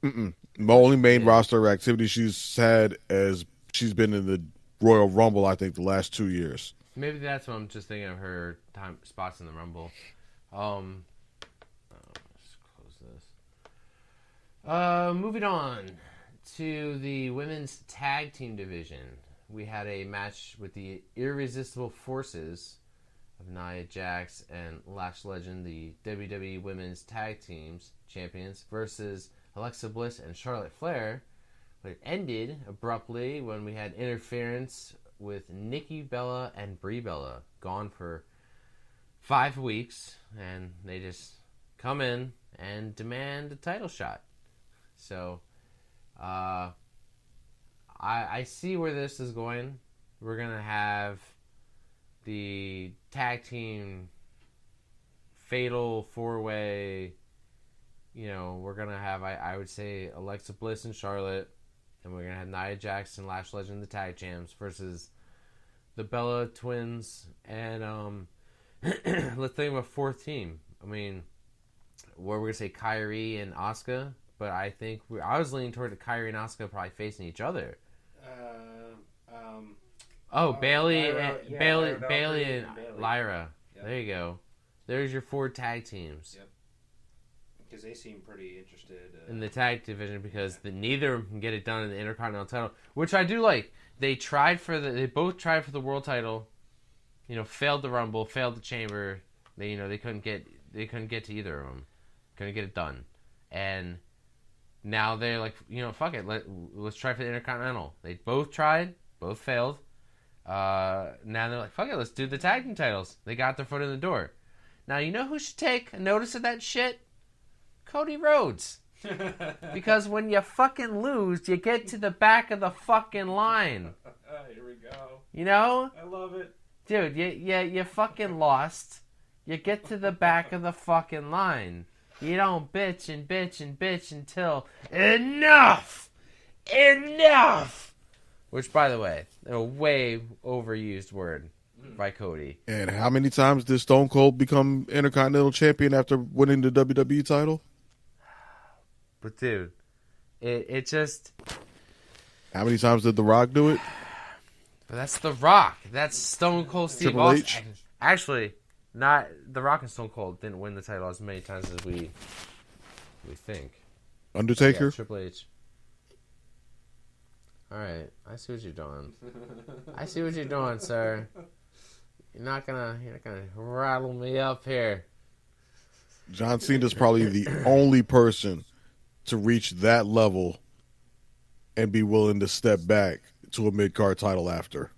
Mm-mm. The only main roster activity she's had as she's been in the Royal Rumble, I think, the last 2 years. Maybe that's what I'm just thinking of her spots in the Rumble. Let's close this. Moving on to the women's tag team division. We had a match with the Irresistible Forces of Nia Jax and Lash Legend, the WWE Women's Tag Teams champions, versus Alexa Bliss and Charlotte Flair. But it ended abruptly when we had interference with Nikki Bella and Brie Bella, gone for 5 weeks, and they just come in and demand a title shot. So, I see where this is going. We're going to have the tag team fatal 4-way, we're going to have, I would say, Alexa Bliss and Charlotte, and we're going to have Nia Jax and Lash Legend, the tag champs, versus the Bella Twins, and let's think of a fourth team. I mean, we're going to say Kyrie and Asuka, but I think I was leaning toward Kyrie and Asuka probably facing each other. Bailey and Lyra. Yep. There you go. There's your 4 tag teams. Yep. Because they seem pretty interested in the tag division because neither of them can get it done in the Intercontinental title, which I do like. They both tried for the world title. Failed the Rumble, failed the Chamber. They couldn't get to either of them. Couldn't get it done. And now they're like, fuck it. Let's try for the Intercontinental. They both tried, both failed. Now they're like, fuck it, let's do the tag team titles. They got their foot in the door. Now, you know who should take notice of that shit? Cody Rhodes. Because when you fucking lose, you get to the back of the fucking line. Here we go. I love it. Dude, you fucking lost. You get to the back of the fucking line. You don't bitch and bitch and bitch until enough! Which, by the way, a way overused word by Cody. And how many times did Stone Cold become Intercontinental Champion after winning the WWE title? But, dude, it just... How many times did The Rock do it? But that's The Rock. That's Stone Cold Steve Triple Austin. H? Actually, not The Rock and Stone Cold didn't win the title as many times as we think. Undertaker? Yeah, Triple H. All right, I see what you're doing. I see what you're doing, sir. You're not gonna rattle me up here. John Cena's probably the only person to reach that level and be willing to step back to a mid-card title after.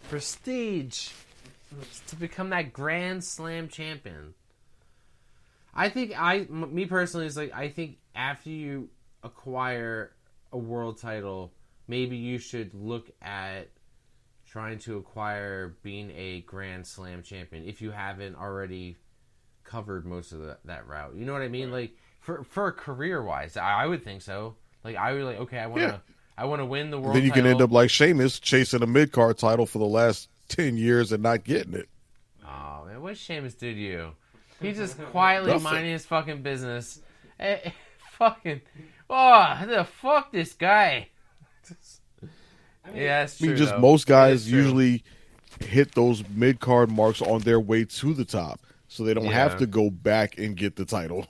Prestige. To become that Grand Slam champion. I think me personally, is like, I think after you acquire a world title, maybe you should look at trying to acquire being a Grand Slam champion if you haven't already covered most of that route. You know what I mean? Right. Like for career wise, I would think so. Like I would like, okay, I want to win the world. Then you title. can end up like Sheamus chasing a mid card title for the last 10 years and not getting it. Oh man, what Sheamus did you? He's just quietly minding his fucking business. Fucking, the fuck this guy. I mean, yeah, that's true. Most guys usually hit those mid card marks on their way to the top, so they don't have to go back and get the title.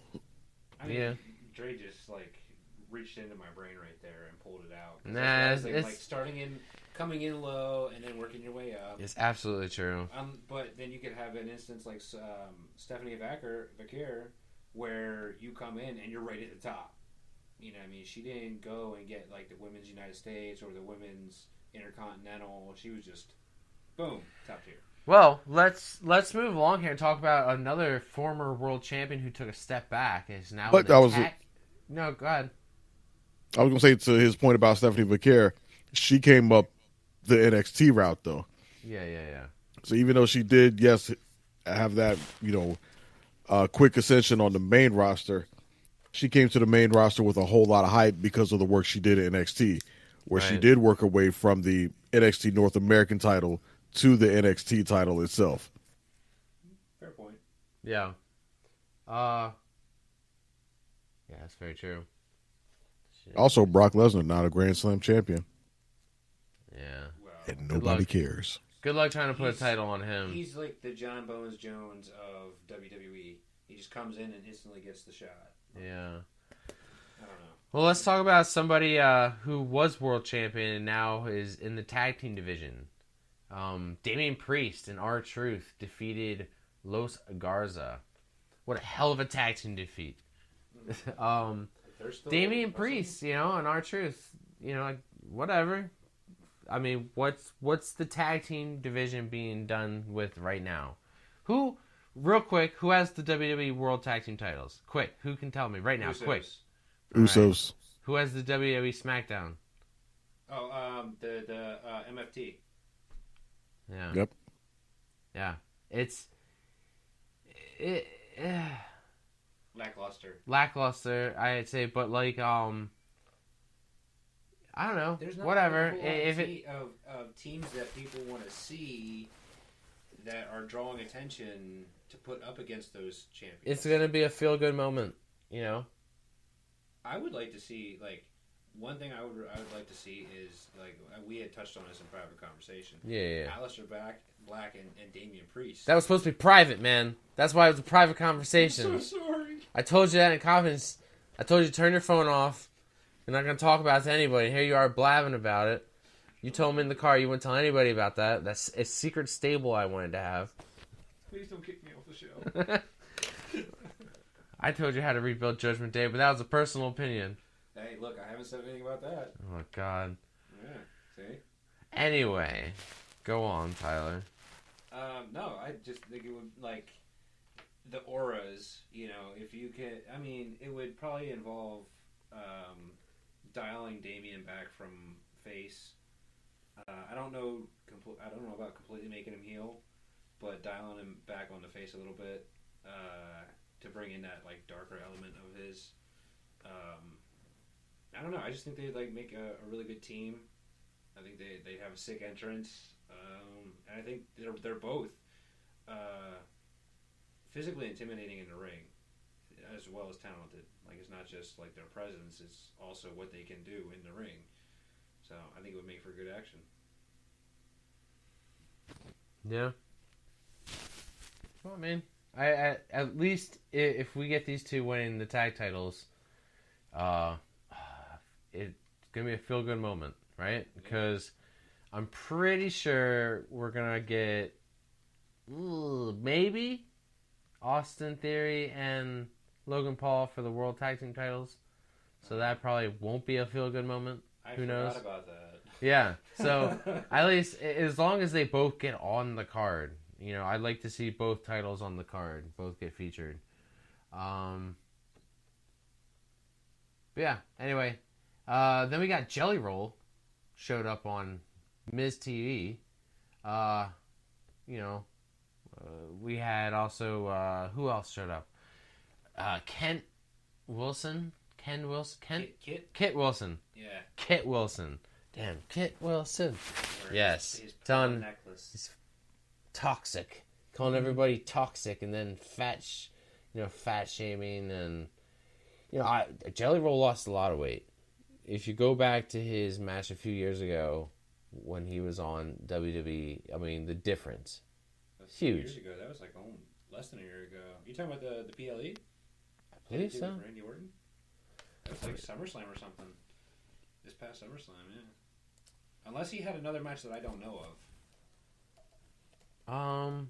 I mean, Dre just like reached into my brain right there and pulled it out. Nah, it's like coming in low and then working your way up. It's absolutely true. But then you could have an instance like Stephanie Vaquer, where you come in and you're right at the top. You know what I mean? She didn't go and get like the Women's United States or the Women's Intercontinental. She was just, boom, top tier. Well, let's move along here and talk about another former world champion who took a step back and is now No, go ahead. I was going to say, to his point about Stephanie Vaquer, she came up the NXT route, though. Yeah. So even though she did, have that, quick ascension on the main roster, she came to the main roster with a whole lot of hype because of the work she did at NXT, where she did work her way from the NXT North American title to the NXT title itself. Fair point. Yeah. Yeah, that's very true. Shit. Also, Brock Lesnar, not a Grand Slam champion. Yeah. Well, and nobody cares. Good luck trying to put a title on him. He's like the John Bones Jones of WWE. He just comes in and instantly gets the shot. Yeah. I don't know. Well, let's talk about somebody who was world champion and now is in the tag team division. Damian Priest and R-Truth defeated Los Garza. What a hell of a tag team defeat. Damian Priest, and R-Truth, whatever. I mean, what's the tag team division being done with right now? Real quick, who has the WWE World Tag Team titles? Quick, who can tell me right now? Usos. Quick. Usos. Right. Who has the WWE SmackDown? Oh, the MFT. Yeah. Yep. Yeah. Lackluster, I'd say, but like, I don't know. There's not whatever. Of teams that people want to see that are drawing attention to put up against those champions. It's gonna be a feel-good moment, I would like to see, like, one thing I would like to see is, like, we had touched on this in private conversation. Yeah. Aleister Black and Damian Priest. That was supposed to be private, man. That's why it was a private conversation. I'm so sorry. I told you that in confidence. I told you to turn your phone off. You're not gonna talk about it to anybody. Here you are blabbing about it. You told me in the car you wouldn't tell anybody about that. That's a secret stable I wanted to have. Please don't kick me off the show. I told you how to rebuild Judgment Day, but that was a personal opinion. Hey, look, I haven't said anything about that. Oh, God. Yeah, see? Anyway, go on, Tyler. No, I just think it would, like, the auras, if you could, I mean, it would probably involve dialing Damian back from face. I don't know about completely making him heel, but dialing him back on the face a little bit to bring in that like darker element of his. I don't know. I just think they'd like make a really good team. I think they have a sick entrance, and I think they're both physically intimidating in the ring, as well as talented. Like it's not just like their presence; it's also what they can do in the ring. So I think it would make for good action. Yeah. Well, I mean, I at least if we get these two winning the tag titles, it's gonna be a feel good moment, right? Because I'm pretty sure we're gonna get maybe Austin Theory and Logan Paul for the World Tag Team titles. So that probably won't be a feel-good moment. Who knows? I forgot about that. Yeah. So at least as long as they both get on the card, you know, I'd like to see both titles on the card, both get featured. But yeah. Anyway, then we got Jelly Roll showed up on Miz TV. We had also who else showed up? Kit Wilson. Yeah. Kit Wilson. Damn, Kit Wilson. Yes. Done. He's toxic. Calling everybody toxic, and then fat shaming, and Jelly Roll lost a lot of weight. If you go back to his match a few years ago when he was on WWE, I mean the difference. Huge. Years ago, that was like less than a year ago. You talking about the PLE? I believe so. Randy Orton? That was like SummerSlam or something. This past SummerSlam, yeah. Unless he had another match that I don't know of.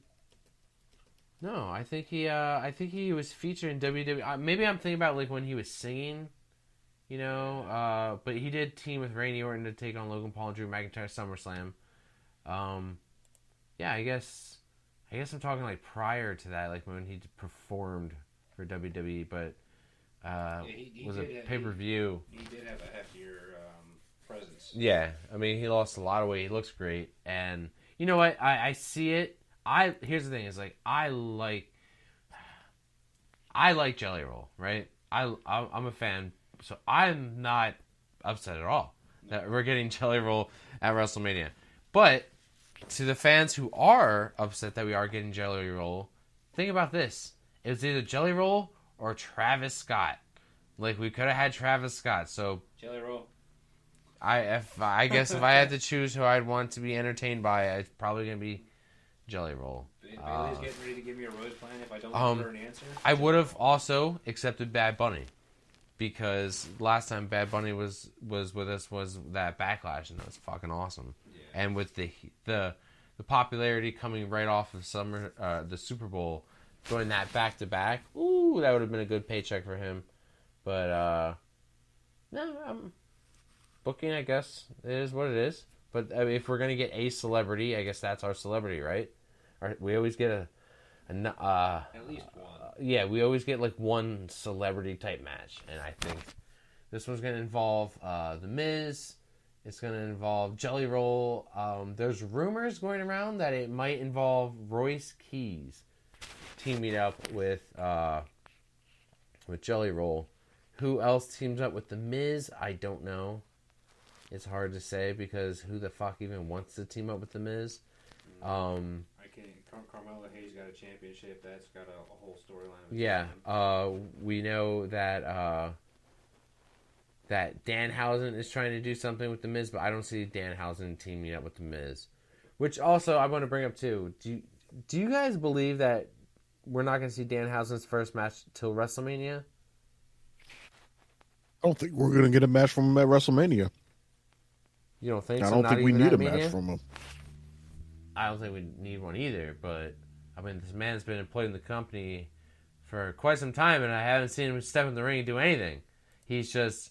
No, I think he was featured in WWE. Maybe I'm thinking about like when he was singing, but he did team with Randy Orton to take on Logan Paul and Drew McIntyre SummerSlam. Yeah, I guess I'm talking like prior to that, like when he performed for WWE, but he was a pay-per-view. He did have a heftier presence. Yeah, I mean, he lost a lot of weight. He looks great, and you know what? I see it. Here's the thing: is like I like Jelly Roll, right? I'm a fan, so I'm not upset at all that we're getting Jelly Roll at WrestleMania. But to the fans who are upset that we are getting Jelly Roll, think about this: it was either Jelly Roll or Travis Scott. Like we could have had Travis Scott. So Jelly Roll. I guess if I had to choose who I'd want to be entertained by, it's probably gonna be Jelly Roll. Bailey's getting ready to give me a rose plan if I don't give her an answer. I would have also accepted Bad Bunny because last time Bad Bunny was with us was that Backlash, and that was fucking awesome. Yeah. And with the popularity coming right off of the Super Bowl, doing that back to back, ooh, that would have been a good paycheck for him. But booking, I guess, it is what it is. But if we're gonna get a celebrity, I guess that's our celebrity, right? We always get at least one. Yeah, we always get like one celebrity type match, and I think this one's gonna involve The Miz. It's gonna involve Jelly Roll. There's rumors going around that it might involve Royce Keys teaming up with Jelly Roll. Who else teams up with The Miz? I don't know. It's hard to say because who the fuck even wants to team up with The Miz? Carmelo Hayes got a championship. That's got a whole storyline. Yeah. We know that that Danhausen is trying to do something with The Miz, but I don't see Danhausen teaming up with The Miz. Which also I want to bring up too. Do you guys believe that we're not going to see Danhausen's first match till WrestleMania? I don't think we're going to get a match from him at WrestleMania. You don't think so? I don't think we need a match from him. I don't think we need one either, but I mean, this man's been employed in the company for quite some time, and I haven't seen him step in the ring and do anything. He's just...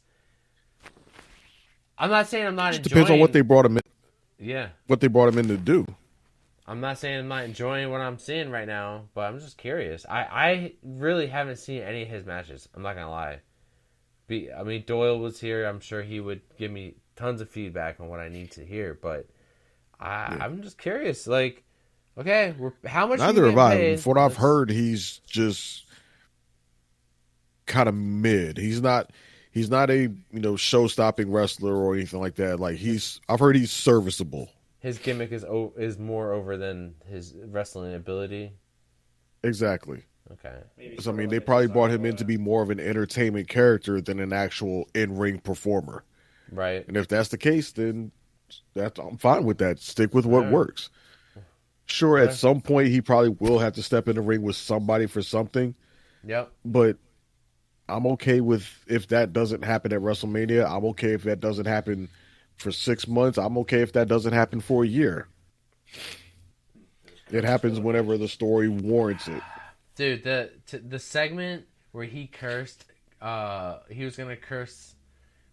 I'm not saying I'm not enjoying... Depends on what they brought him in. Yeah. What they brought him in to do. I'm not saying I'm not enjoying what I'm seeing right now, but I'm just curious. I really haven't seen any of his matches. I'm not going to lie. I mean, Doyle was here. I'm sure he would give me tons of feedback on what I need to hear, but I'm just curious. Like, okay, how much? Neither have I. From what I've heard, he's just kind of mid. He's not a show-stopping wrestler or anything like that. Like I've heard he's serviceable. His gimmick is more over than his wrestling ability. Exactly. Okay. So I mean, they probably brought him in to be more of an entertainment character than an actual in-ring performer. Right. And if that's the case, then I'm fine with that. Stick with what works. Sure, at some point he probably will have to step in the ring with somebody for something. Yep. But I'm okay with if that doesn't happen at WrestleMania. I'm okay if that doesn't happen for 6 months. I'm okay if that doesn't happen for a year. It happens whenever the story warrants it. Dude, the segment where he cursed, he was gonna curse,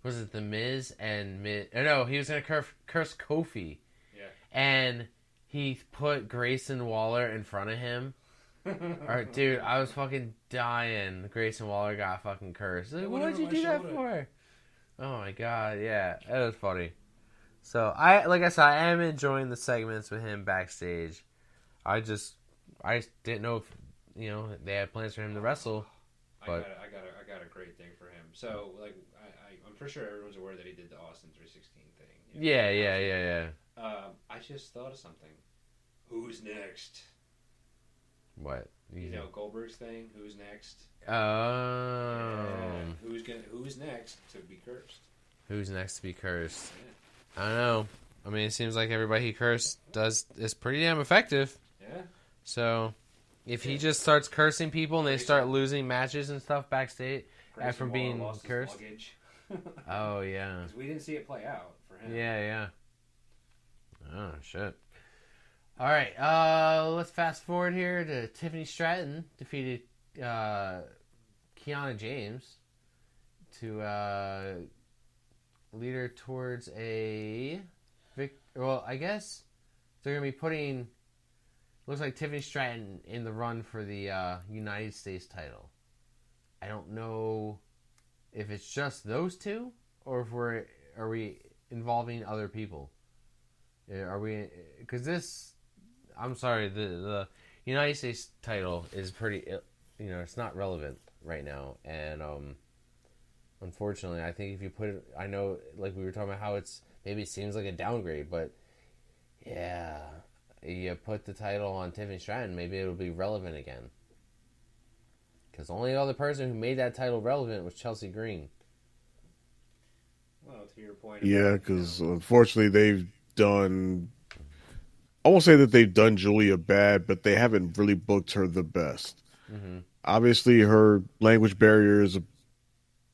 was it The Miz and Miz? No, he was gonna curse Kofi. Yeah. And he put Grayson Waller in front of him. Dude, I was fucking dying. Grayson Waller got fucking cursed. Like, what'd you do that for? Oh my god, yeah, that was funny. So like I said, I am enjoying the segments with him backstage. I just didn't know if they had plans for him to wrestle. But I got a great thing for him. So like I'm pretty sure everyone's aware that he did the Austin 316 thing. Yeah. I just thought of something. Who's next? What? Goldberg's thing. Who's next? Oh. Yeah. Who's next to be cursed? Who's next to be cursed? Yeah. I don't know. I mean, it seems like everybody he cursed is pretty damn effective. Yeah. So, if he just starts cursing people and they start losing matches and stuff backstage after being cursed. Oh, yeah. Because we didn't see it play out for him. Yeah. Oh, shit. All right, let's fast forward here to Tiffany Stratton defeated Kiana James to lead her towards a well, I guess they're going to be putting, looks like Tiffany Stratton in the run for the United States title. I don't know if it's just those two or if are we involving other people. Are we, because this, I'm sorry, the United States title is pretty, it's not relevant right now. And unfortunately, I think if you put it, I know, like we were talking about how maybe it seems like a downgrade, but yeah, you put the title on Tiffany Stratton, maybe it'll be relevant again. Because the only other person who made that title relevant was Chelsea Green. Well, to your point. Yeah, because unfortunately they've done, I won't say that they've done Julia bad, but they haven't really booked her the best. Mm-hmm. Obviously, her language barrier is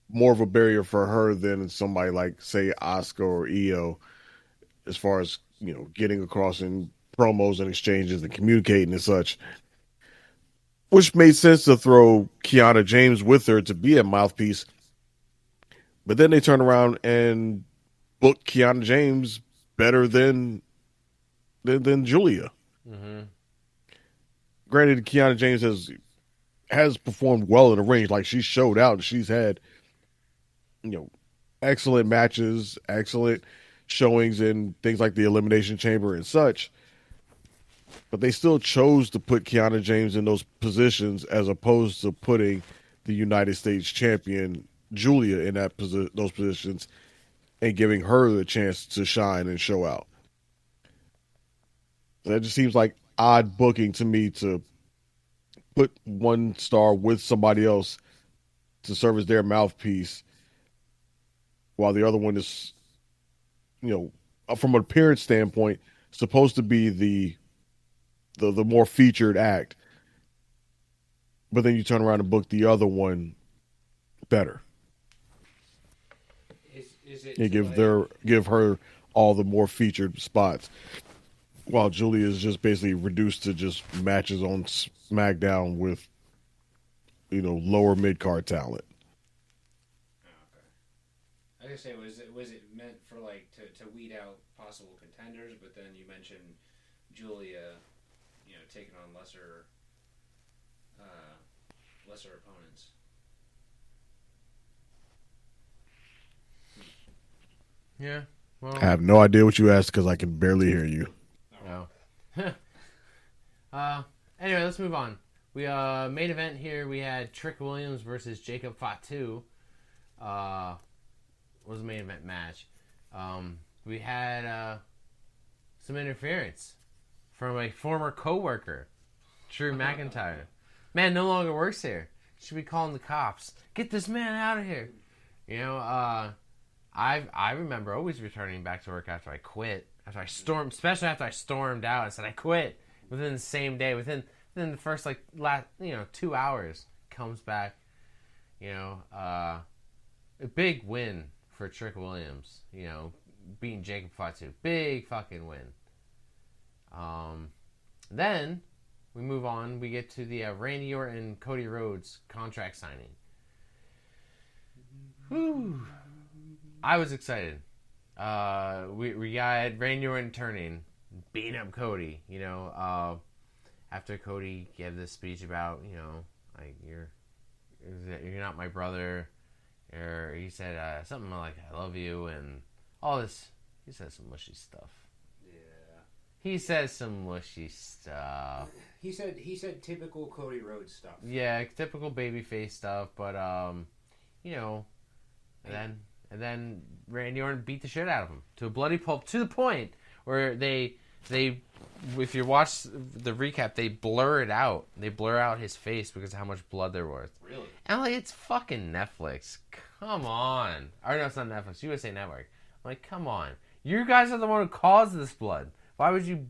more of a barrier for her than somebody like, say, Asuka or Io, as far as, getting across in promos and exchanges and communicating and such. Which made sense to throw Kiana James with her to be a mouthpiece. But then they turn around and book Kiana James better than Julia. Mm-hmm. Granted, Kiana James has performed well in the ring. Like, she showed out and she's had, excellent matches, excellent showings in things like the Elimination Chamber and such. But they still chose to put Kiana James in those positions as opposed to putting the United States champion Julia in those positions and giving her the chance to shine and show out. That just seems like odd booking to me, to put one star with somebody else to serve as their mouthpiece while the other one is, from an appearance standpoint, supposed to be the more featured act. But then you turn around and book the other one better. Is it and give her all the more featured spots, while Julia is just basically reduced to just matches on SmackDown with, lower mid-card talent. I was gonna say, was it meant for to weed out possible contenders? But then you mentioned Julia, taking on lesser opponents. Yeah. Well, I have no idea what you asked because I can barely hear you. Oh. Anyway, let's move on. We main event here. We had Trick Williams versus Jacob Fatu. Was the main event match. We had some interference from a former co-worker, Drew McIntyre. Man no longer works here. Should be calling the cops. Get this man out of here. I remember always returning back to work after I quit. Especially after I stormed out and said I quit. Within the same day, within the first 2 hours, comes back. A big win for Trick Williams. beating Jacob Fatu. Big fucking win. Then we move on. We get to the Randy Orton Cody Rhodes contract signing. Whew. I was excited. We got Randy Orton turning, beating up Cody. After Cody gave this speech about like you're not my brother, or he said something like I love you and all this. He said some mushy stuff. He says some mushy stuff. He said typical Cody Rhodes stuff. Yeah, typical babyface stuff, but and then Randy Orton beat the shit out of him to a bloody pulp, to the point where they if you watch the recap, they blur it out. They blur out his face because of how much blood there was. Really? And I'm like, it's fucking Netflix. Come on. Or no, it's not Netflix. USA Network. I'm like, come on. You guys are the one who caused this blood. Why would you,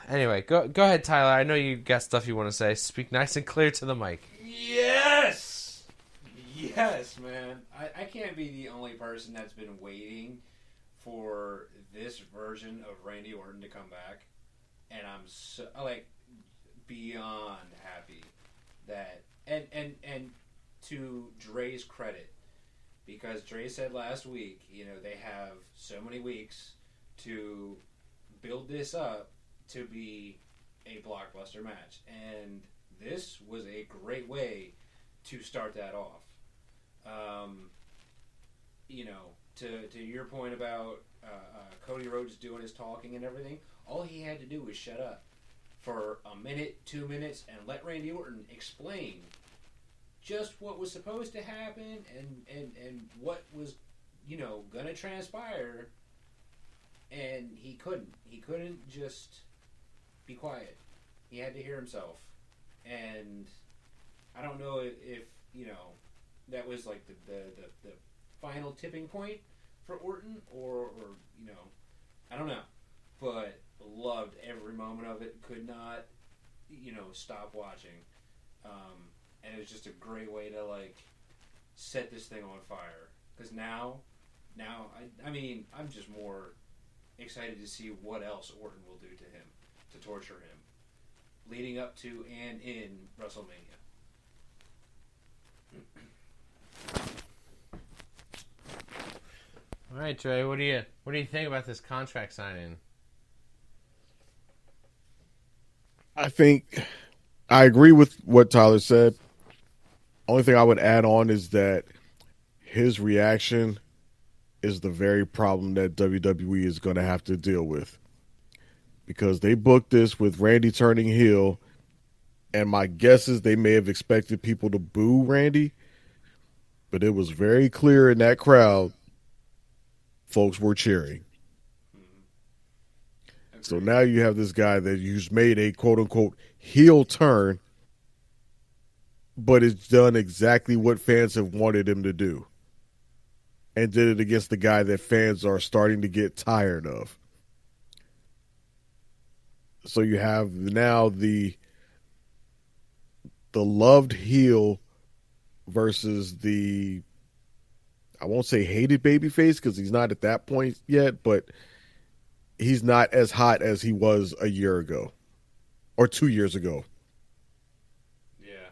Anyway, go ahead, Tyler. I know you got stuff you want to say. Speak nice and clear to the mic. Yes! Yes, man. I can't be the only person that's been waiting for this version of Randy Orton to come back. And I'm so, beyond happy that... And to Dre's credit, because Dre said last week, they have so many weeks to build this up to be a blockbuster match, and this was a great way to start that off. To your point about Cody Rhodes doing his talking and everything, all he had to do was shut up for a minute, 2 minutes, and let Randy Orton explain just what was supposed to happen and what was gonna transpire. And he couldn't just be quiet. He had to hear himself. And I don't know if that was like the final tipping point for Orton or I don't know. But loved every moment of it. Could not stop watching. And it was just a great way to set this thing on fire. Because now I'm just more excited to see what else Orton will do to him to torture him leading up to and in WrestleMania. All right, Trey, what do you think about this contract signing? I think I agree with what Tyler said. Only thing I would add on is that his reaction is the very problem that WWE is going to have to deal with, because they booked this with Randy turning heel, and my guess is they may have expected people to boo Randy, but it was very clear in that crowd folks were cheering. So now you have this guy that you've made a quote-unquote heel turn, but it's done exactly what fans have wanted him to do. And did it against the guy that fans are starting to get tired of. So you have now the loved heel versus the, I won't say hated babyface because he's not at that point yet, but he's not as hot as he was a year ago or 2 years ago. Yeah.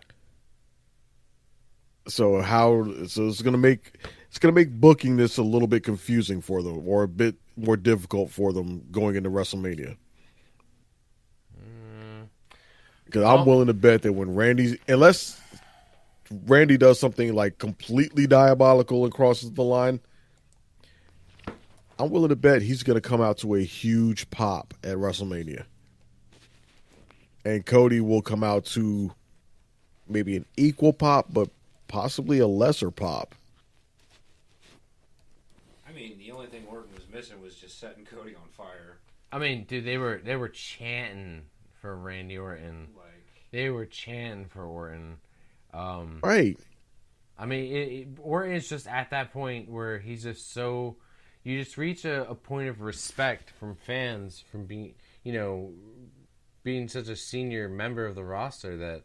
So it's going to make booking this a little bit confusing for them, or a bit more difficult for them going into WrestleMania. Because I'm willing to bet that unless Randy does something like completely diabolical and crosses the line, I'm willing to bet he's going to come out to a huge pop at WrestleMania. And Cody will come out to maybe an equal pop, but possibly a lesser pop. I mean, the only thing Orton was missing was just setting Cody on fire. I mean, dude, they were chanting for Randy Orton. They were chanting for Orton. Right. I mean, Orton is just at that point where he's just so... You just reach a point of respect from fans from being such a senior member of the roster that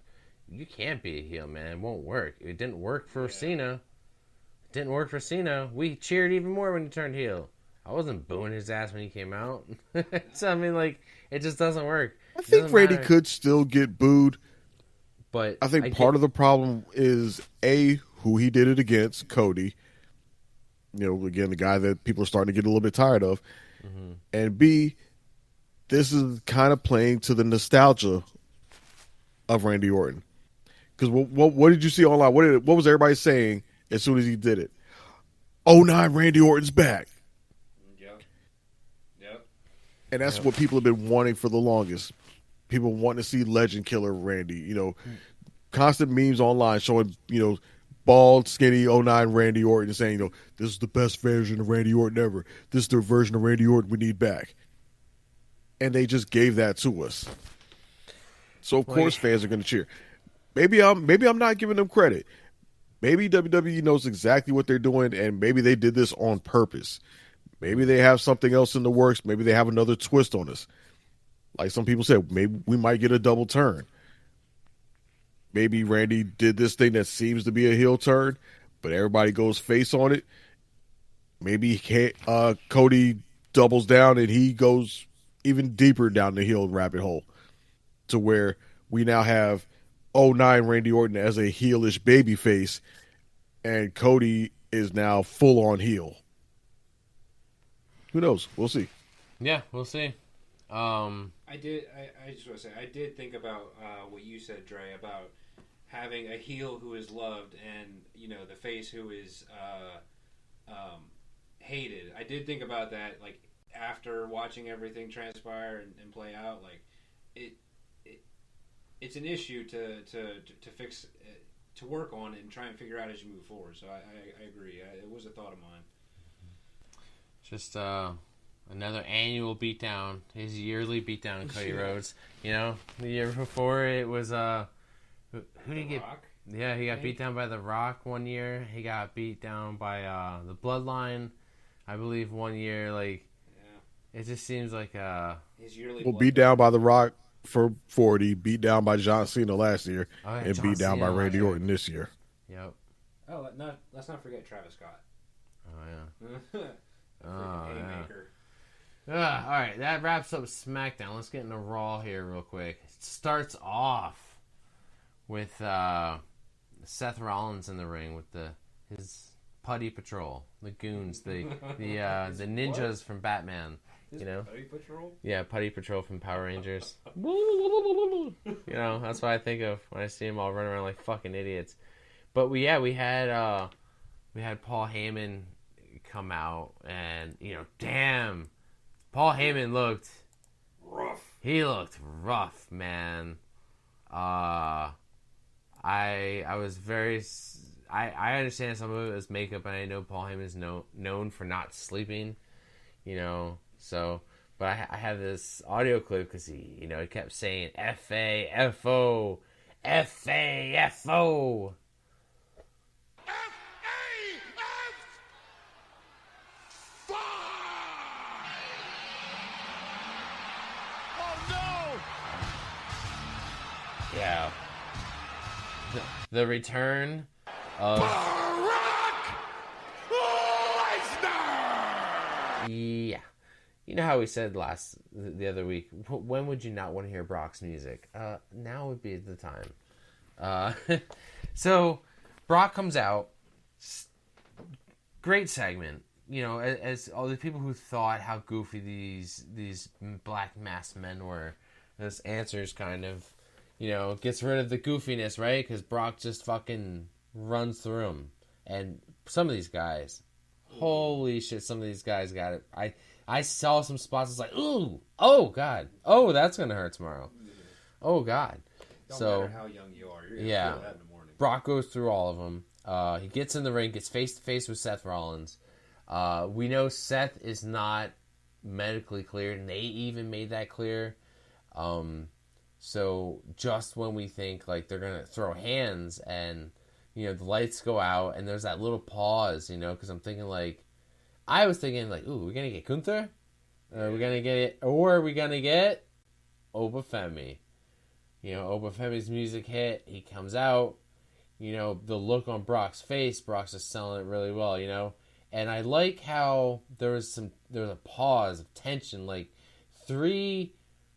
you can't be a heel, man. It won't work. It didn't work for Cena. Didn't work for Cena. We cheered even more when he turned heel. I wasn't booing his ass when he came out. So, I mean, like, it just doesn't work. I think Randy could still get booed. But I think part of the problem is, A, who he did it against, Cody. You know, again, the guy that people are starting to get a little bit tired of. Mm-hmm. And B, this is kind of playing to the nostalgia of Randy Orton. Because what did you see online? What was everybody saying as soon as he did it? 09 Randy Orton's back. Yep. And that's what people have been wanting for the longest. People want to see Legend Killer Randy. You know, constant memes online showing, you know, bald, skinny 09 Randy Orton saying, you know, this is the best version of Randy Orton ever. This is the version of Randy Orton we need back. And they just gave that to us. So of course fans are going to cheer. Maybe I'm not giving them credit. Maybe WWE knows exactly what they're doing, and maybe they did this on purpose. Maybe they have something else in the works. Maybe they have another twist on us. Like some people said, maybe we might get a double turn. Maybe Randy did this thing that seems to be a heel turn, but everybody goes face on it. Maybe Cody doubles down and he goes even deeper down the heel rabbit hole to where we now have 09 Randy Orton as a heelish babyface, and Cody is now full on heel. Who knows? We'll see. Yeah, we'll see. I just want to say, I did think about what you said, Dre, about having a heel who is loved and, you know, the face who is hated. I did think about that, like, after watching everything transpire and play out. Like, it's an issue to fix, to work on and try and figure out as you move forward. So I agree. It was a thought of mine. Just another annual beatdown. His yearly beatdown, Cody Rhodes. You know, the year before it was who did he get? Rock? Yeah, he got beat down by The Rock one year. He got beat down by the Bloodline, I believe, one year. Like, it just seems like his yearly. Well, beat down by The Rock for 40, beat down by John Cena last year, and John beat down Cena by Randy Orton this year. Yep. Oh, let's not forget Travis Scott. Oh yeah. Haymaker. All right, that wraps up SmackDown. Let's get into Raw here real quick. It starts off with Seth Rollins in the ring with his Putty Patrol, the goons, the ninjas from Batman. You know, Putty Patrol? Yeah, Putty Patrol from Power Rangers. You know, that's what I think of when I see them all running around like fucking idiots. But we had Paul Heyman come out, and you know, damn, Paul Heyman looked rough. He looked rough, man. I was very. I understand some of it was makeup, and I know Paul Heyman is known for not sleeping. You know, so. But I have this audio clip because he kept saying F-A-F-O, F-A-F-O. Yeah. The return of Brock Lesnar! Yeah. You know how we said the other week, when would you not want to hear Brock's music? Now would be the time. So, Brock comes out. Great segment. You know, as all the people who thought how goofy these black masked men were, this answers kind of, you know, gets rid of the goofiness, right? Because Brock just fucking runs through them. And some of these guys, holy shit, some of these guys got it. I saw some spots, it's like, ooh, oh, God. Oh, that's going to hurt tomorrow. Oh, God. Don't matter how young you are. You're going to feel that in the morning. Brock goes through all of them. He gets in the ring, gets face-to-face with Seth Rollins. We know Seth is not medically cleared, and they even made that clear. So just when we think like they're going to throw hands and, you know, the lights go out and there's that little pause, you know, because I was thinking like, ooh, we're going to get Gunther? Are we going to get Obafemi? You know, Obafemi's music hit. He comes out. you know, the look on Brock's face, Brock's just selling it really well, you know. And I like how there was a pause of tension, like 3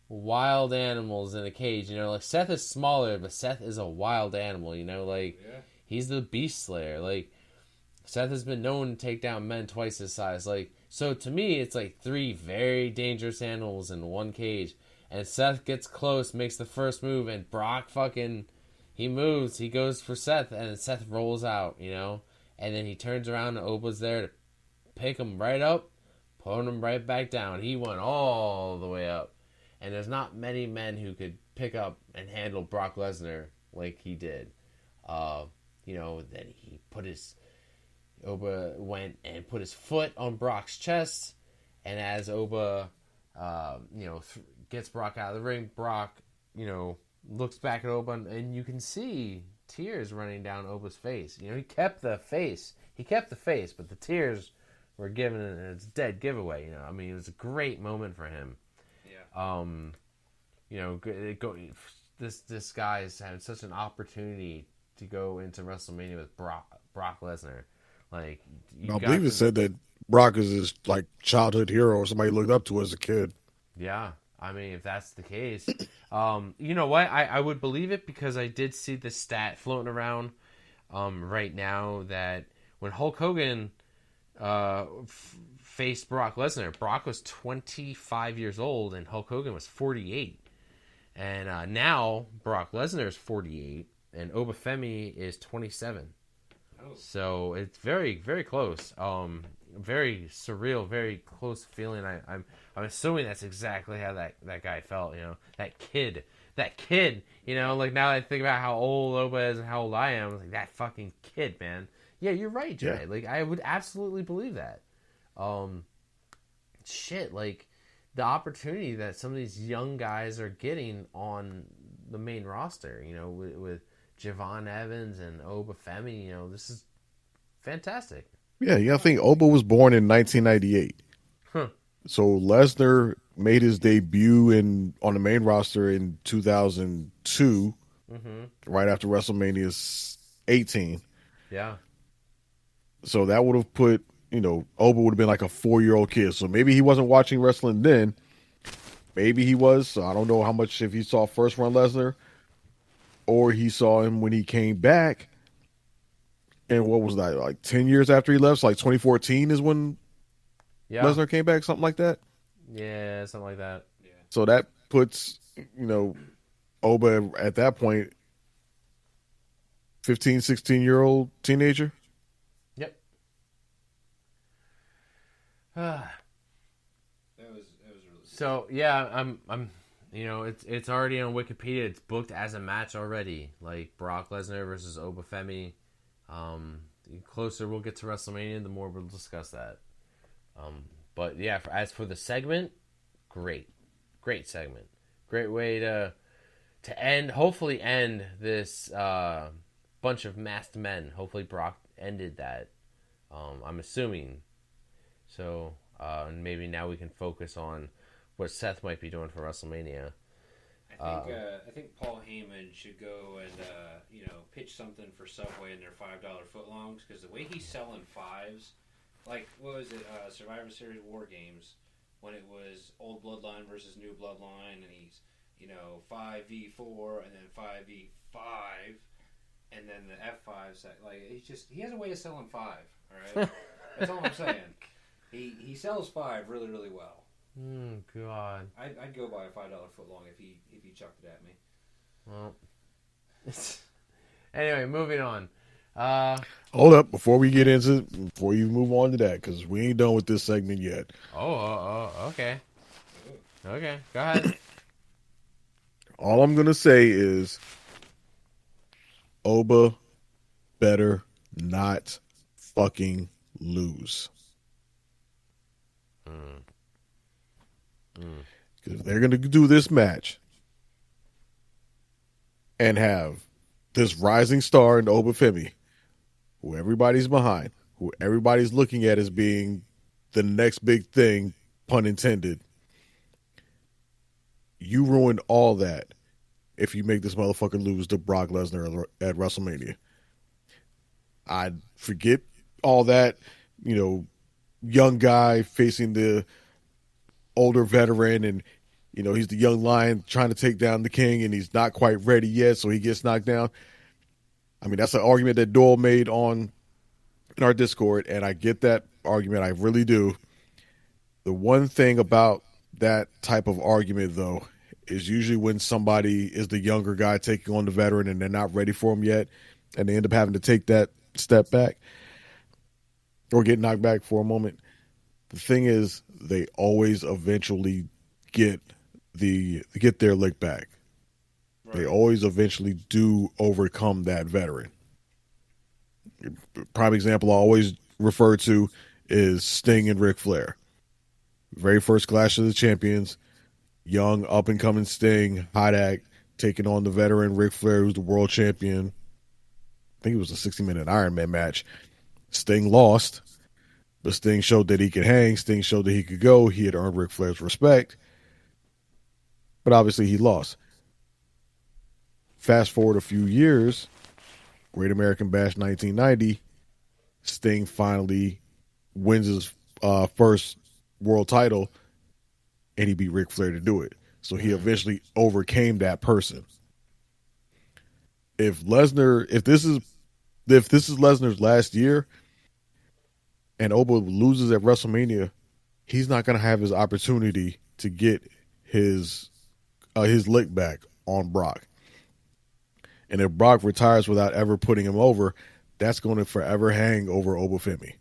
wild animals in a cage, you know. Like Seth is smaller, but Seth is a wild animal, you know. Like he's the beast slayer. Like Seth has been known to take down men twice his size. Like, so to me, it's like 3 very dangerous animals in one cage. And Seth gets close, makes the first move, and Brock he moves, he goes for Seth, and Seth rolls out, you know. And then he turns around, and Oba's there to pick him right up, put him right back down. He went all the way up. And there's not many men who could pick up and handle Brock Lesnar like he did. You know, then Oba went and put his foot on Brock's chest, and as Oba, you know, gets Brock out of the ring, Brock, you know, looks back at Oba, and you can see tears running down Oba's face. You know, he kept the face, but the tears were given its dead giveaway. You know, I mean, it was a great moment for him. Yeah. You know, this guy's had such an opportunity to go into WrestleMania with Brock Lesnar. Like, I believe it said that Brock is his like childhood hero or somebody looked up to as a kid. Yeah, I mean, if that's the case, you know what? I would believe it because I did see the stat floating around right now that when Hulk Hogan faced Brock Lesnar, Brock was 25 years old and Hulk Hogan was 48. And now Brock Lesnar is 48 and Obafemi is 27. So it's very, very close. Very surreal, very close feeling. I'm assuming that's exactly how that guy felt. You know, that kid. You know, like now that I think about how old Oba is and how old I am, like that fucking kid, man. Yeah, you're right, Jay. Yeah. Like I would absolutely believe that. Shit, like the opportunity that some of these young guys are getting on the main roster. You know, with Javon Evans and Obafemi, you know, this is fantastic. Yeah, I think Oba was born in 1998. Huh. So Lesnar made his debut on the main roster in 2002, right after WrestleMania 18. Yeah. So that would have put, you know, Oba would have been like a 4-year-old kid. So maybe he wasn't watching wrestling then. Maybe he was. So I don't know how much, if he saw first run Lesnar or he saw him when he came back. And what was that, like 10 years after he left? So like 2014 is when Lesnar came back, something like that? Yeah, something like that. Yeah. So that puts, you know, Oba at that point, 15, 16-year-old teenager. Yep. That was really so yeah, I'm you know, it's already on Wikipedia. It's booked as a match already, like Brock Lesnar versus Obafemi. The closer we'll get to WrestleMania, the more we'll discuss that. But yeah, as for the segment, great segment, great way to hopefully end this bunch of masked men. Hopefully Brock ended that. I'm assuming. So and maybe now we can focus on what Seth might be doing for WrestleMania. I think Paul Heyman should go and pitch something for Subway in their $5 footlongs, because the way he's selling fives, like what was it, Survivor Series War Games, when it was old Bloodline versus new Bloodline, and he's 5v4 and then 5v5 and then the F5 set. Like he has a way of selling five. All right, that's all I'm saying. He sells five really, really well. God. I'd go buy a $5 footlong if he chucked it at me. Well, anyway, moving on. Hold up before you move on to that, because we ain't done with this segment yet. Okay. Okay, go ahead. All I'm gonna say is, Oba better not fucking lose. Because they're going to do this match and have this rising star in Obafemi, who everybody's behind, who everybody's looking at as being the next big thing, pun intended. You ruined all that if you make this motherfucker lose to Brock Lesnar at WrestleMania. I forget all that, young guy facing the older veteran, and he's the young lion trying to take down the king, and he's not quite ready yet, so he gets knocked down. I mean, that's an argument that Doyle made in our Discord, and I get that argument. I really do. The one thing about that type of argument, though, is usually when somebody is the younger guy taking on the veteran and they're not ready for him yet, and they end up having to take that step back or get knocked back for a moment. The thing is, they always eventually get their lick back. Right. They always eventually do overcome that veteran. Prime example I always refer to is Sting and Ric Flair. Very first Clash of the Champions, young up and coming Sting, hot act, taking on the veteran Ric Flair, who's the world champion. I think it was a 60-minute Iron Man match. Sting lost, but Sting showed that he could hang. Sting showed that he could go. He had earned Ric Flair's respect, but obviously he lost. Fast forward a few years, Great American Bash 1990, Sting finally wins his first world title, and he beat Ric Flair to do it. So he eventually overcame that person. If this is Lesnar's last year, and Oba loses at WrestleMania, he's not going to have his opportunity to get his lick back on Brock. And if Brock retires without ever putting him over, that's going to forever hang over Obafemi.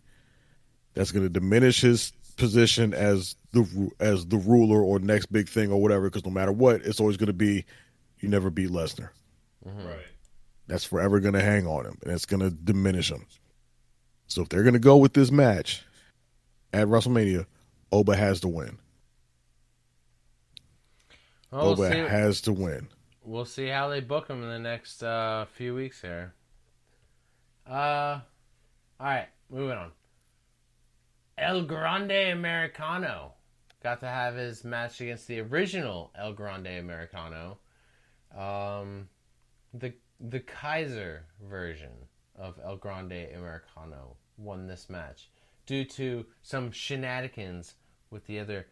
That's going to diminish his position as the ruler or next big thing or whatever, because no matter what, it's always going to be, you never beat Lesnar. Mm-hmm. Right. That's forever going to hang on him, and it's going to diminish him. So if they're going to go with this match at WrestleMania, Oba has to win. Oba has to win. We'll see how they book him in the next few weeks here. All right, moving on. El Grande Americano got to have his match against the original El Grande Americano. The Kaiser version of El Grande Americano won this match due to some shenanigans with the other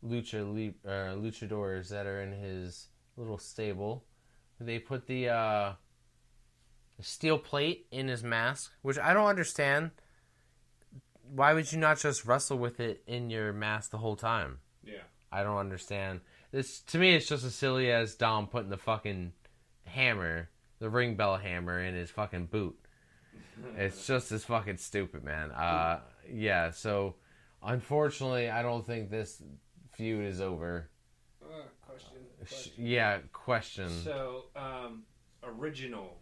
luchadors that are in his little stable. They put the steel plate in his mask, which I don't understand. Why would you not just wrestle with it in your mask the whole time? Yeah. I don't understand. To me, it's just as silly as Dom putting the fucking hammer, the ring bell hammer, in his fucking boot. It's just as fucking stupid, man. Yeah, so unfortunately, I don't think this feud is over. Question. Yeah, question. So, original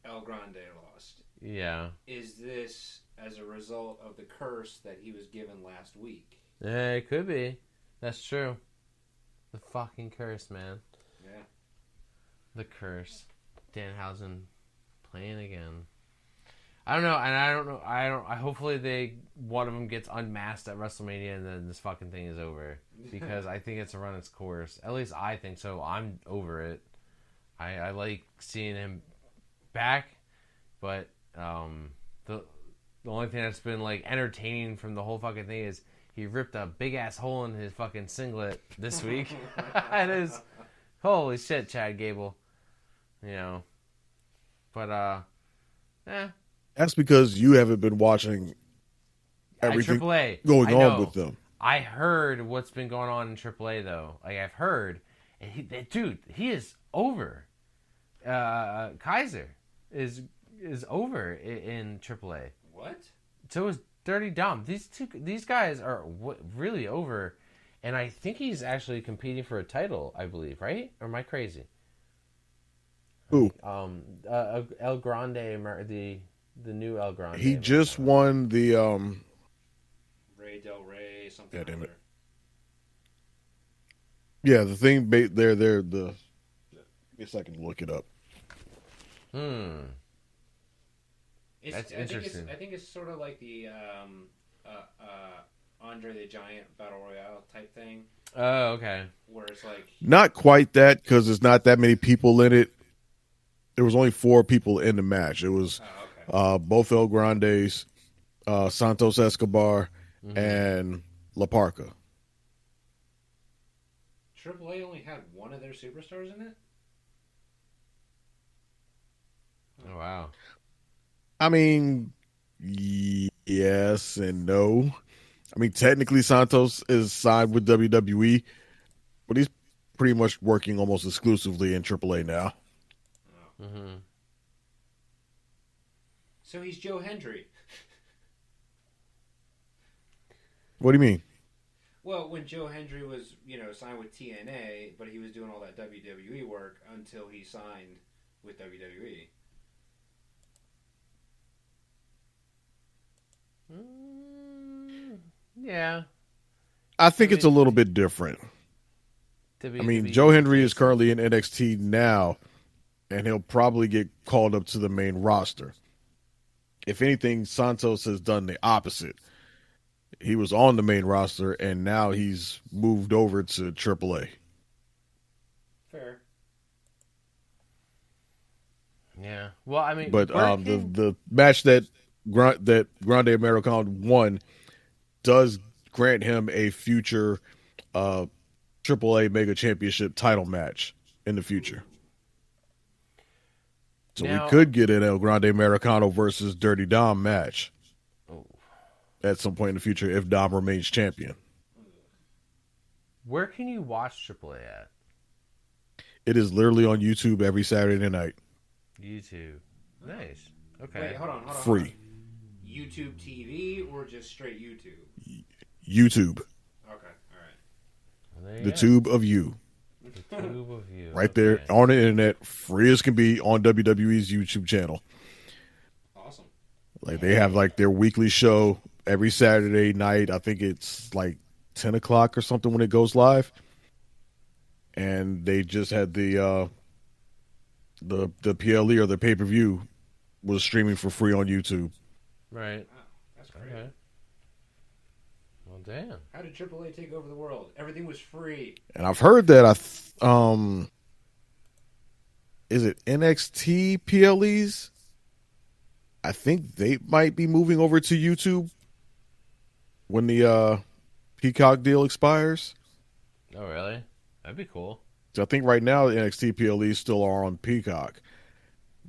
El Grande lost. Yeah. Is this as a result of the curse that he was given last week? It could be. That's true. The fucking curse, man. Yeah. The curse. Danhausen playing again. I don't know, and I don't know. I hopefully one of them gets unmasked at WrestleMania, and then this fucking thing is over, because I think it's run its course. At least I think so. I'm over it. I like seeing him back, but the only thing that's been like entertaining from the whole fucking thing is he ripped a big ass hole in his fucking singlet this week. It is holy shit, Chad Gable. But that's because you haven't been watching everything AAA. going on with them. I heard what's been going on in AAA though. Like I've heard, and he is over. Kaiser is over in AAA. What? So is Dirty Dom. These guys are really over, and I think he's actually competing for a title. I believe, right? Or am I crazy? Who? El Grande, the new El Grande. He just won the Ray Del Rey, something. Yeah, damn it. Yeah, the thing there. I guess I can look it up. That's interesting. I think it's sort of like the Andre the Giant Battle Royale type thing. Oh, okay. Where it's like not quite that, because there's not that many people in it. there was only 4 people in the match. It was both El Grandes, Santos Escobar, and La Parca. AAA only had one of their superstars in it? Oh, wow. I mean, yes and no. I mean, technically Santos is signed with WWE, but he's pretty much working almost exclusively in AAA now. Mm-hmm. So he's Joe Hendry. What do you mean? Well, when Joe Hendry was, signed with TNA, but he was doing all that WWE work until he signed with WWE. Yeah. I think it's a little bit different. WWE I mean, Joe Hendry is currently in NXT now, and he'll probably get called up to the main roster. If anything, Santos has done the opposite. He was on the main roster, and now he's moved over to AAA. Fair. Yeah. Well, I mean, but the match that Grande Americano won does grant him a future AAA Mega Championship title match in the future. So now, we could get an El Grande Americano versus Dirty Dom match at some point in the future if Dom remains champion. Where can you watch AAA at? It is literally on YouTube every Saturday night. YouTube. Nice. Okay. Wait, hold on. Free. YouTube TV or just straight YouTube? YouTube. Okay, all right. The tube of you. The tube of you. Right there on the internet, free as can be on WWE's YouTube channel. Awesome. Like they have like their weekly show every Saturday night. I think it's like 10 o'clock or something when it goes live. And they just had the PLE or the pay-per-view was streaming for free on YouTube. Right. Wow, that's great. Okay. Well, damn. How did AAA take over the world? Everything was free. And I've heard that is it NXT PLEs? I think they might be moving over to YouTube when the Peacock deal expires. Oh, really? That'd be cool. So I think right now the NXT PLEs still are on Peacock.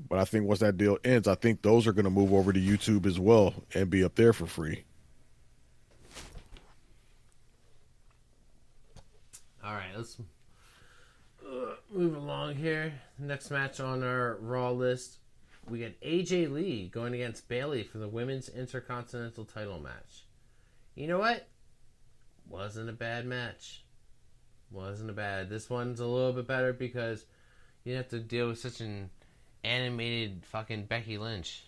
But I think once that deal ends, I think those are going to move over to YouTube as well and be up there for free. All right, let's move along here. Next match on our Raw list, we got AJ Lee going against Bayley for the Women's Intercontinental title match. You know what? Wasn't a bad match. Wasn't a bad. This one's a little bit better because you have to deal with such an animated fucking Becky Lynch.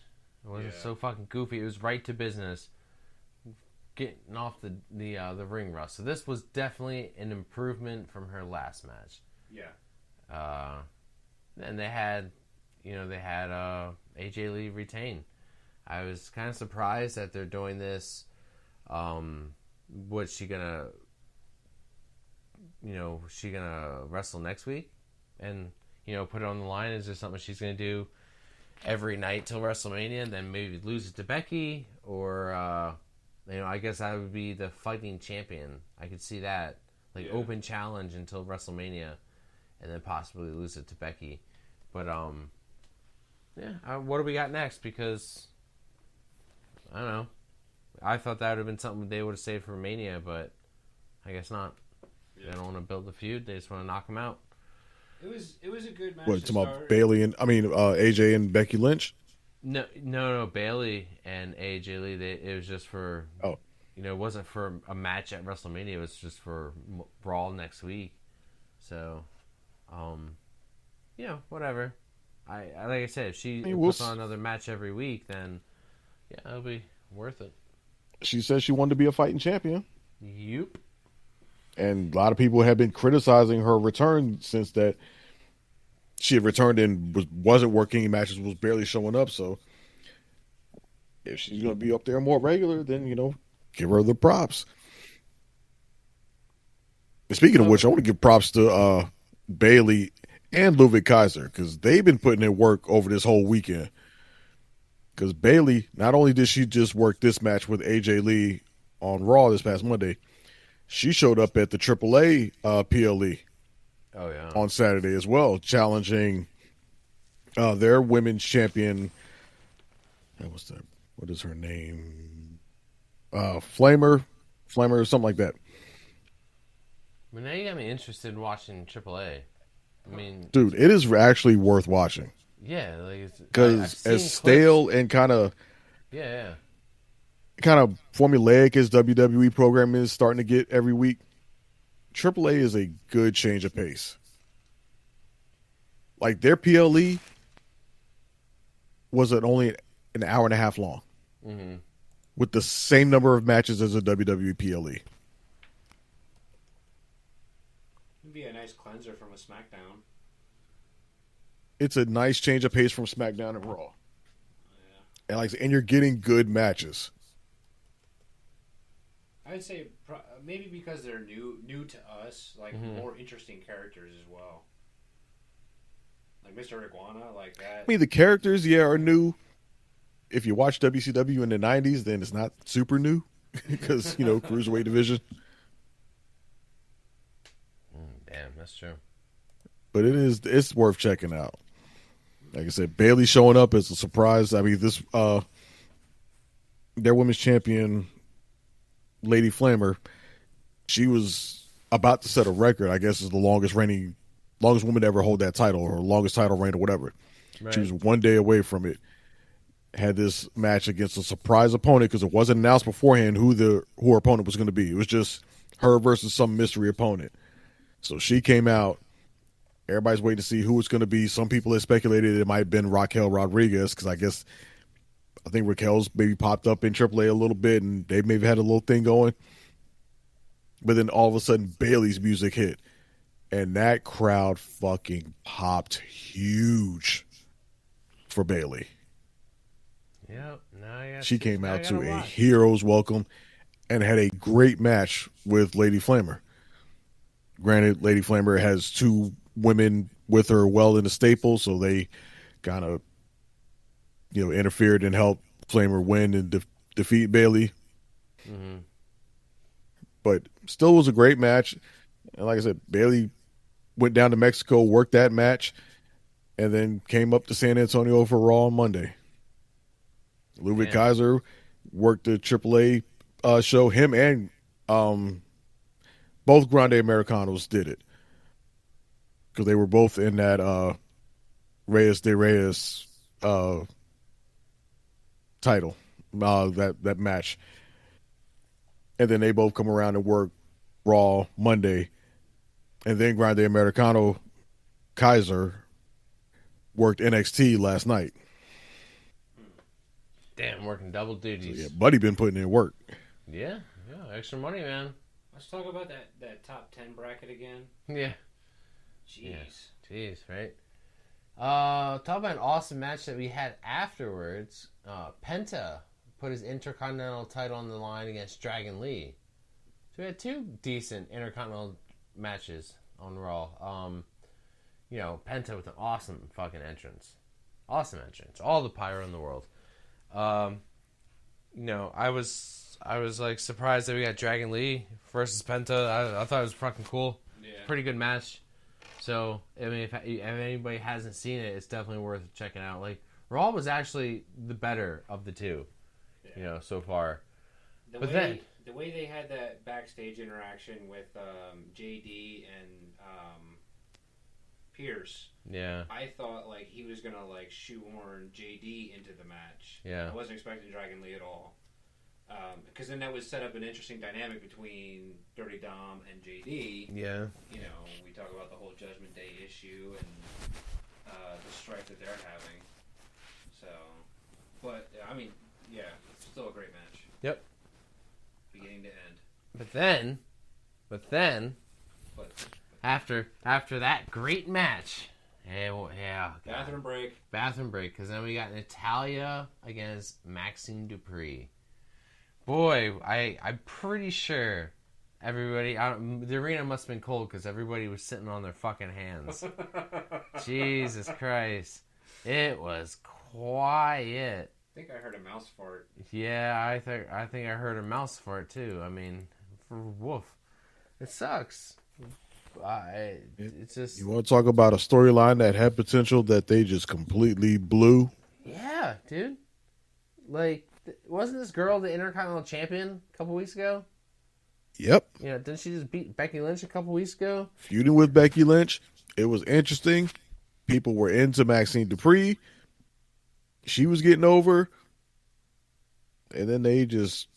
It wasn't so fucking goofy. It was right to business, getting off the ring rust. So this was definitely an improvement from her last match. Yeah. And they had AJ Lee retain. I was kind of surprised that they're doing this. What's she gonna? She gonna wrestle next week, and put it on the line? Is there something she's gonna do every night till WrestleMania, and then maybe lose it to Becky, or I guess that would be the fighting champion. I could see that, open challenge until WrestleMania, and then possibly lose it to Becky. But what do we got next? Because I don't know. I thought that would have been something they would have saved for Mania, but I guess not. Yeah. They don't want to build the feud. They just want to knock them out. It was a good match. What, talking about Bayley and AJ and Becky Lynch? No, Bayley and AJ Lee. It was just for it wasn't for a match at WrestleMania. It was just for Raw next week. So, whatever. I like I said, if she puts on another match every week, then it'll be worth it. She said she wanted to be a fighting champion. Yep. And a lot of people have been criticizing her return since that she had returned and wasn't working in matches, was barely showing up. So if she's going to be up there more regular, then, give her the props. And speaking of which, I want to give props to Bayley and Ludwig Kaiser, because they've been putting in work over this whole weekend. Because Bayley, not only did she just work this match with AJ Lee on Raw this past Monday, she showed up at the AAA PLE on Saturday as well, challenging their women's champion. What is her name? Flamer, or something like that. But now you got me interested in watching AAA. I mean, dude, it is actually worth watching. Yeah, because as stale and kind of formulaic as WWE programming is starting to get every week, AAA is a good change of pace. Like their PLE was only an hour and a half long, with the same number of matches as a WWE PLE. It'd be a nice cleanser from a SmackDown. It's a nice change of pace from Smackdown and Raw. Yeah. And you're getting good matches. I'd say maybe because they're new to us, more interesting characters as well. Like Mr. Iguana, like that. I mean, the characters, are new. If you watch WCW in the 90s, then it's not super new because, cruiserweight division. Damn, that's true. But it's worth checking out. Like I said, Bayley showing up is a surprise. I mean, this their women's champion, Lady Flamer, she was about to set a record. I guess is the longest woman to ever hold that title, or longest title reign, or whatever. Right. She was one day away from it. Had this match against a surprise opponent because it wasn't announced beforehand who her opponent was going to be. It was just her versus some mystery opponent. So she came out. Everybody's waiting to see who it's going to be. Some people have speculated it might have been Raquel Rodriguez because I think Raquel's maybe popped up in AAA a little bit and they maybe had a little thing going. But then all of a sudden Bayley's music hit and that crowd fucking popped huge for Bayley. Yep. She came out to a hero's welcome and had a great match with Lady Flamer. Granted, Lady Flamer has two women with her well in the staple, so they kind of, interfered and helped Flamer win and defeat Bayley. Mm-hmm. But still was a great match. And like I said, Bayley went down to Mexico, worked that match, and then came up to San Antonio for Raw on Monday. Ludwig Kaiser worked the AAA show. Him and both Grande Americanos did it. Because they were both in that Reyes de Reyes title, that match. And then they both come around and work Raw Monday. And then Grande Americano Kaiser worked NXT last night. Damn, working double duties. So, Buddy been putting in work. Yeah, extra money, man. Let's talk about that top 10 bracket again. Yeah. Jeez, right? Talk about an awesome match that we had afterwards. Penta put his Intercontinental title on the line against Dragon Lee. So we had two decent Intercontinental matches on Raw. Penta with an awesome fucking entrance. Awesome entrance. All the pyro in the world. I was like surprised that we got Dragon Lee versus Penta. I thought it was fucking cool. Yeah. Pretty good match. So, I mean, if anybody hasn't seen it, it's definitely worth checking out. Like, Raw was actually the better of the two, so far. The way they had that backstage interaction with JD and Pierce. Yeah. I thought like he was gonna like shoehorn JD into the match. Yeah. I wasn't expecting Dragon Lee at all. Because then that would set up an interesting dynamic between Dirty Dom and JD. Yeah. We talk about the whole Judgment Day issue and the strife that they're having. So, but I mean, it's still a great match. Yep. Beginning to end. But then, after that great match, bathroom break, because then we got Natalya against Maxine Dupree. Boy, I'm pretty sure Everybody, the arena must have been cold because everybody was sitting on their fucking hands. Jesus Christ. It was quiet. I think I heard a mouse fart. Yeah, I think I heard a mouse fart too. I mean, for woof. It sucks. It's just... You want to talk about a storyline that had potential that they just completely blew? Yeah, dude. Like, wasn't this girl the Intercontinental Champion a couple weeks ago? Yep. Yeah, didn't she just beat Becky Lynch a couple weeks ago? Feuding with Becky Lynch. It was interesting. People were into Maxine Dupree. She was getting over. And then they just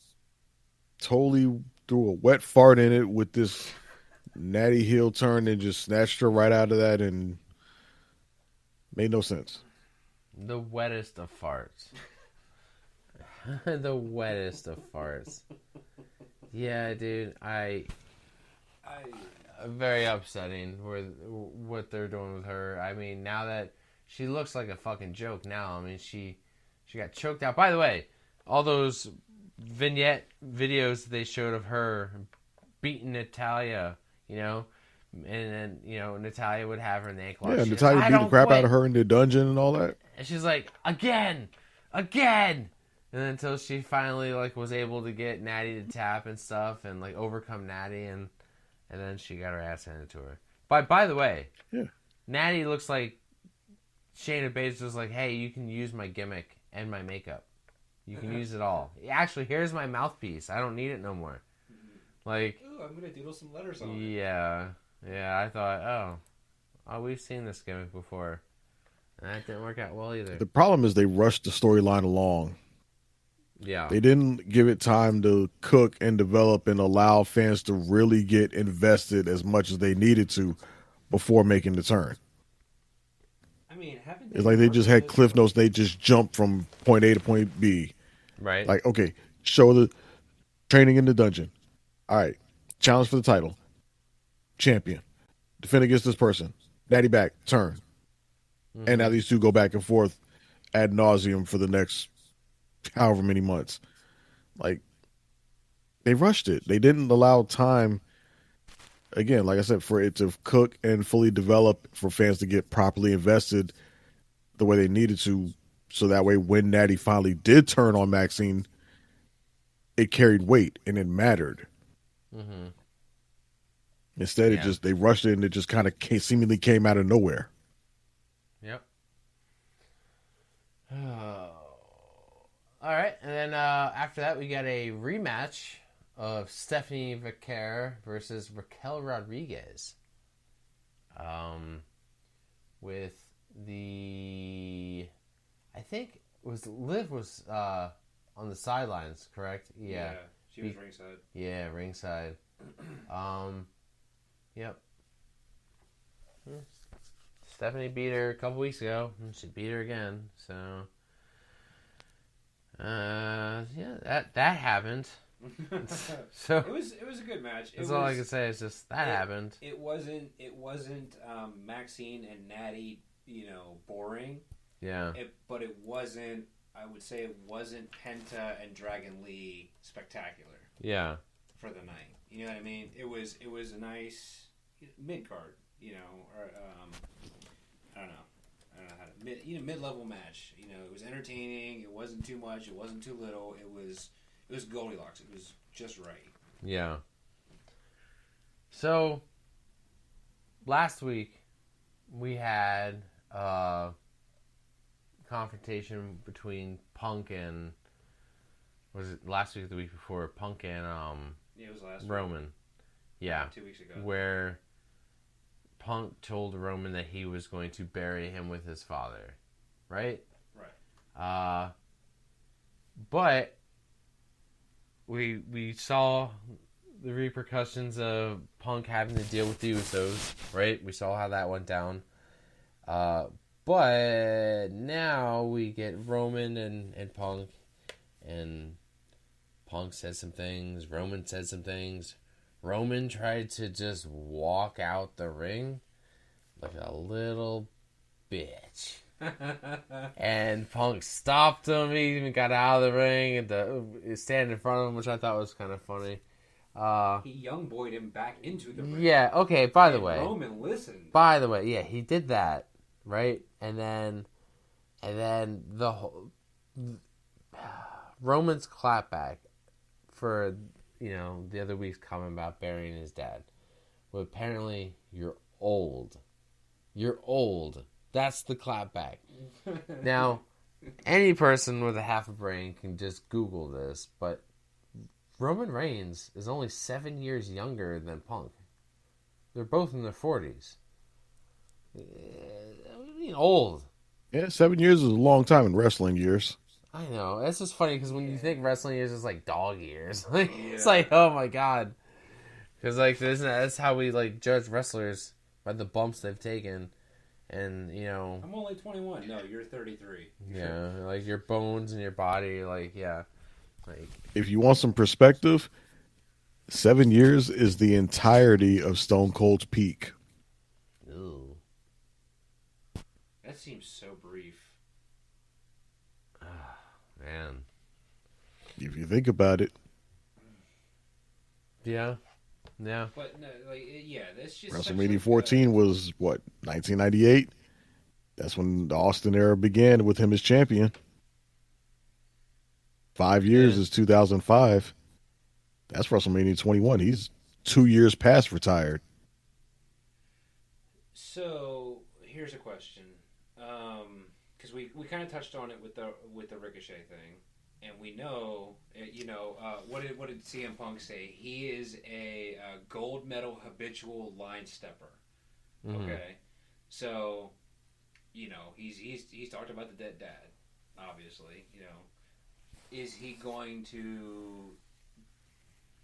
totally threw a wet fart in it with this natty heel turn and just snatched her right out of that and made no sense. The wettest of farts. The wettest of farts. Yeah, dude, very upsetting with what they're doing with her. I mean, now that she looks like a fucking joke now. I mean, she got choked out. By the way, all those vignette videos they showed of her beating Natalia, you know, and then, you know, Natalia would have her in the ankle. Yeah, Natalia beat the crap out of her in the dungeon and all that. And she's like, again. And then until she finally, like, was able to get Natty to tap and stuff and, like, overcome Natty, and then she got her ass handed to her. By the way, yeah, Natty looks like Shayna Baszler was like, hey, you can use my gimmick and my makeup. You can use it all. Actually, here's my mouthpiece. I don't need it no more. Like, ooh, I'm going to doodle some letters on it. Yeah, I thought, oh, we've seen this gimmick before. And that didn't work out well either. The problem is they rushed the storyline along. Yeah. They didn't give it time to cook and develop and allow fans to really get invested as much as they needed to before making the turn. I mean, it's like they just had cliff notes. They just jumped from point A to point B. Right. Like, okay, show the training in the dungeon. All right. Challenge for the title. Champion. Defend against this person. Natty back. Turn. Mm-hmm. And now these two go back and forth ad nauseum for the next however many months. Like, they rushed it. They didn't allow time, again, like I said, for it to cook and fully develop, for fans to get properly invested the way they needed to, so that way when Natty finally did turn on Maxine, it carried weight and it mattered. Mm-hmm. Instead, they rushed it and it just kind of seemingly came out of nowhere. Yep. All right, and then after that, we got a rematch of Stephanie Vaquer versus Raquel Rodriguez. With I think Liv was on the sidelines, correct? Yeah, she was ringside. Yeah, ringside. Yep. Stephanie beat her a couple weeks ago, and she beat her again. So, yeah, that happened. So it was a good match. That's all I can say. Is just that happened. It wasn't Maxine and Natty, boring. Yeah. But it wasn't. I would say it wasn't Penta and Dragon Lee spectacular. Yeah. For the night, you know what I mean. It was a nice mid card, or I don't know how to mid-level match. It was entertaining. It wasn't too much. It wasn't too little. It was Goldilocks. It was just right. Yeah. So last week we had a confrontation between Punk and, was it last week or the week before? Punk and it was last Roman. Week. Yeah. 2 weeks ago. Where Punk told Roman that he was going to bury him with his father. Right? Right. But we saw the repercussions of Punk having to deal with the Usos, right? We saw how that went down. But now we get Roman and Punk, and Punk said some things, Roman said some things. Roman tried to just walk out the ring like a little bitch. And Punk stopped him. He even got out of the ring and standing in front of him, which I thought was kind of funny. He young boyed him back into the ring. Yeah, okay, by the way. Roman listened. By the way, yeah, he did that, right? And then the whole Roman's clapback for, the other week's comment about burying his dad. Well, apparently, you're old. You're old. That's the clapback. Now, any person with a half a brain can just Google this, but Roman Reigns is only 7 years younger than Punk. They're both in their 40s. Old. Yeah, 7 years is a long time in wrestling years. I know. It's just funny because when you think wrestling years, it's like dog years. It's like, oh my god. Because that's how we judge wrestlers by the bumps they've taken. And, I'm only 21. No, you're 33. Yeah, your bones and your body, yeah. If you want some perspective, 7 years is the entirety of Stone Cold's peak. Ooh. That seems so brief. Man. If you think about it. Yeah. Yeah. But, no, that's just... WrestleMania 14 was, 1998? That's when the Austin era began with him as champion. 5 years is 2005. That's WrestleMania 21. He's 2 years past retired. So here's a question, because we kind of touched on it with the Ricochet thing, and we know, what did CM Punk say? He is a gold medal habitual line stepper. Mm-hmm. Okay, so he's talked about the dead dad, obviously. Is he going to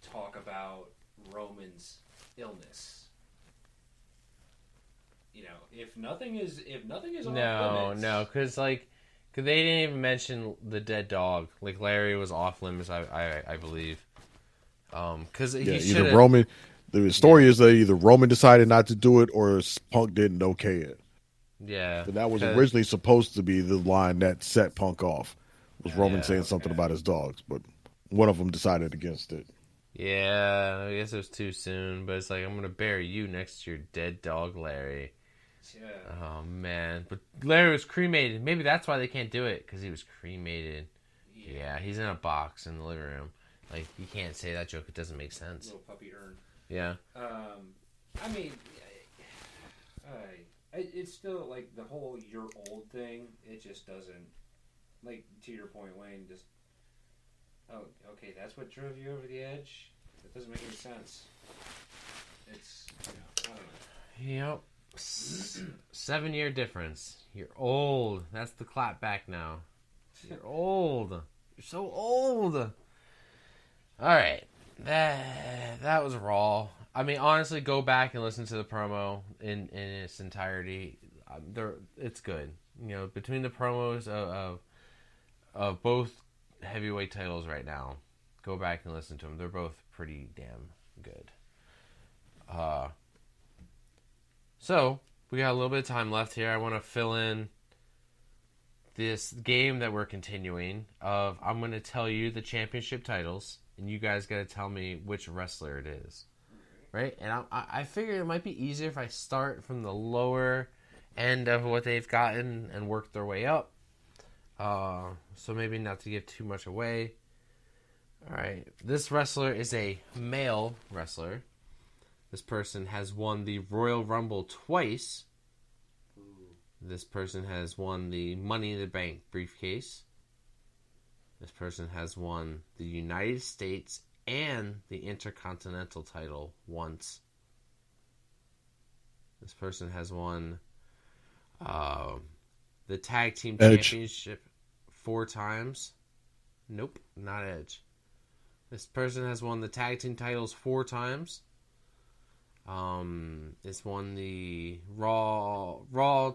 talk about Roman's illness? If nothing is off limits. No, because they didn't even mention the dead dog. Larry was off limits, I believe. Because either Roman. The story is that either Roman decided not to do it or Punk didn't okay it. Yeah, but that was originally supposed to be the line that set Punk off. Was Roman saying something about his dogs, but one of them decided against it. Yeah, I guess it was too soon, but it's I'm going to bury you next to your dead dog, Larry. Yeah. Oh, man. But Larry was cremated. Maybe that's why they can't do it, because he was cremated. Yeah, he's in a box in the living room. You can't say that joke. It doesn't make sense. Little puppy urn. Yeah. I mean, it's still, the whole you're old thing, it just doesn't, to your point, Wayne, just... Oh, okay, that's what drove you over the edge? That doesn't make any sense. It's, I don't know. Yep. 7 year difference. You're old. That's the clap back now. You're old. You're so old. Alright. That was Raw. I mean, honestly, go back and listen to the promo in its entirety. It's good. Between the promos of both heavyweight titles right now, go back and listen to them. They're both pretty damn good. So we got a little bit of time left here. I want to fill in this game that we're continuing of I'm going to tell you the championship titles, and you guys got to tell me which wrestler it is. Right? And I figured it might be easier if I start from the lower end of what they've gotten and work their way up. So maybe not to give too much away. Alright, this wrestler is a male wrestler. This person has won the Royal Rumble twice. This person has won the Money in the Bank briefcase. This person has won the United States and the Intercontinental title once. This person has won the Tag Team Championship 4 times. Nope, not Edge. This person has won the Tag Team titles 4 times. It's won the Raw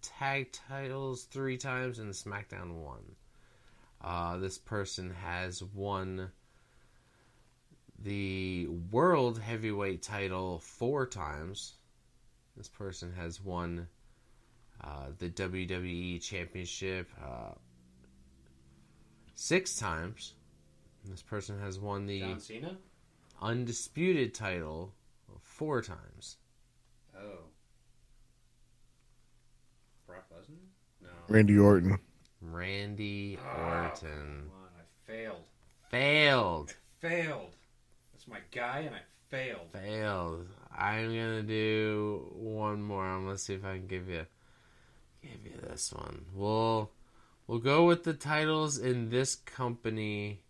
Tag titles 3 times and the Smackdown 1. This person has won the World Heavyweight title 4 times. This person has won the WWE Championship 6 times. This person has won the... John Cena? undisputed title 4 times. Oh. Brock Lesnar? No. Randy Orton. Randy Orton. Come on, I failed. Failed. That's my guy, and I failed. I'm gonna do one more. I'm gonna see if I can give you this one. We'll go with the titles in this company.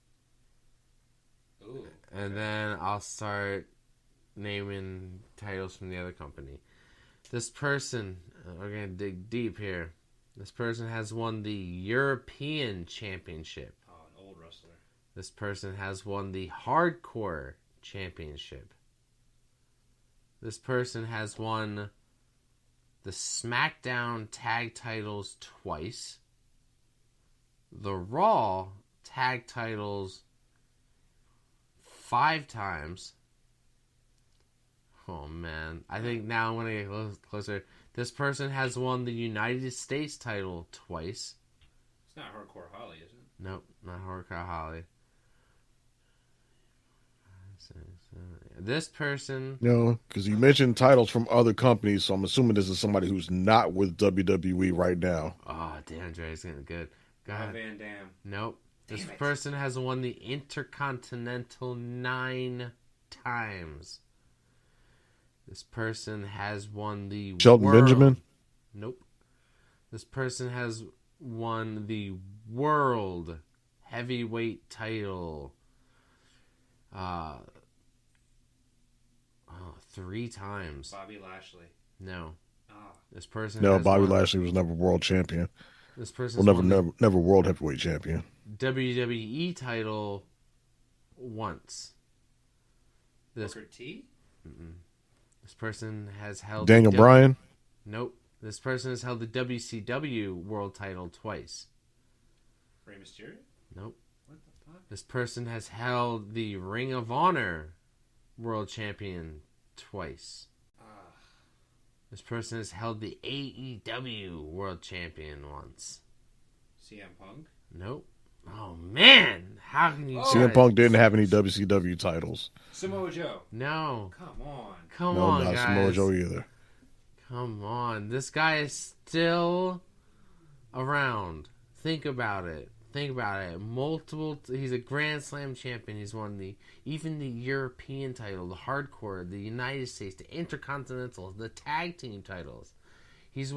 Ooh. And then I'll start naming titles from the other company. This person, we're going to dig deep here. This person has won the European Championship. Oh, an old wrestler. This person has won the Hardcore Championship. This person has won the Smackdown Tag Titles twice. The Raw Tag Titles 5 times. Oh man, I think now I'm gonna get closer. This person has won the United States title twice. It's not Hardcore Holly, is it? Nope, not Hardcore Holly. This person... No, because you mentioned titles from other companies, so I'm assuming this is somebody who's not with WWE right now. Oh, damn, Dre's getting good. Go ahead. Van Dam. Nope. This person has won the Intercontinental 9 times. This person has won the Shelton Benjamin? Nope. This person has won the World Heavyweight title 3 times. Bobby Lashley. No. Ah. This person No, has Bobby won, Lashley was never world champion. This person never world heavyweight champion. WWE title once. Booker T? This person has held Daniel Bryan? Nope. This person has held the WCW world title twice. Rey Mysterio? Nope. What the fuck? This person has held the Ring of Honor world champion twice. This person has held the AEW world champion once. CM Punk? Nope. Oh man, how can you? CM Punk didn't have any WCW titles. Samoa Joe? No. Come on. Come No, on, not guys. Samoa Joe either. Come on. This guy is still around. Think about it. He's a Grand Slam champion. He's won even the European title, the Hardcore, the United States, the Intercontinental, the Tag Team titles. He's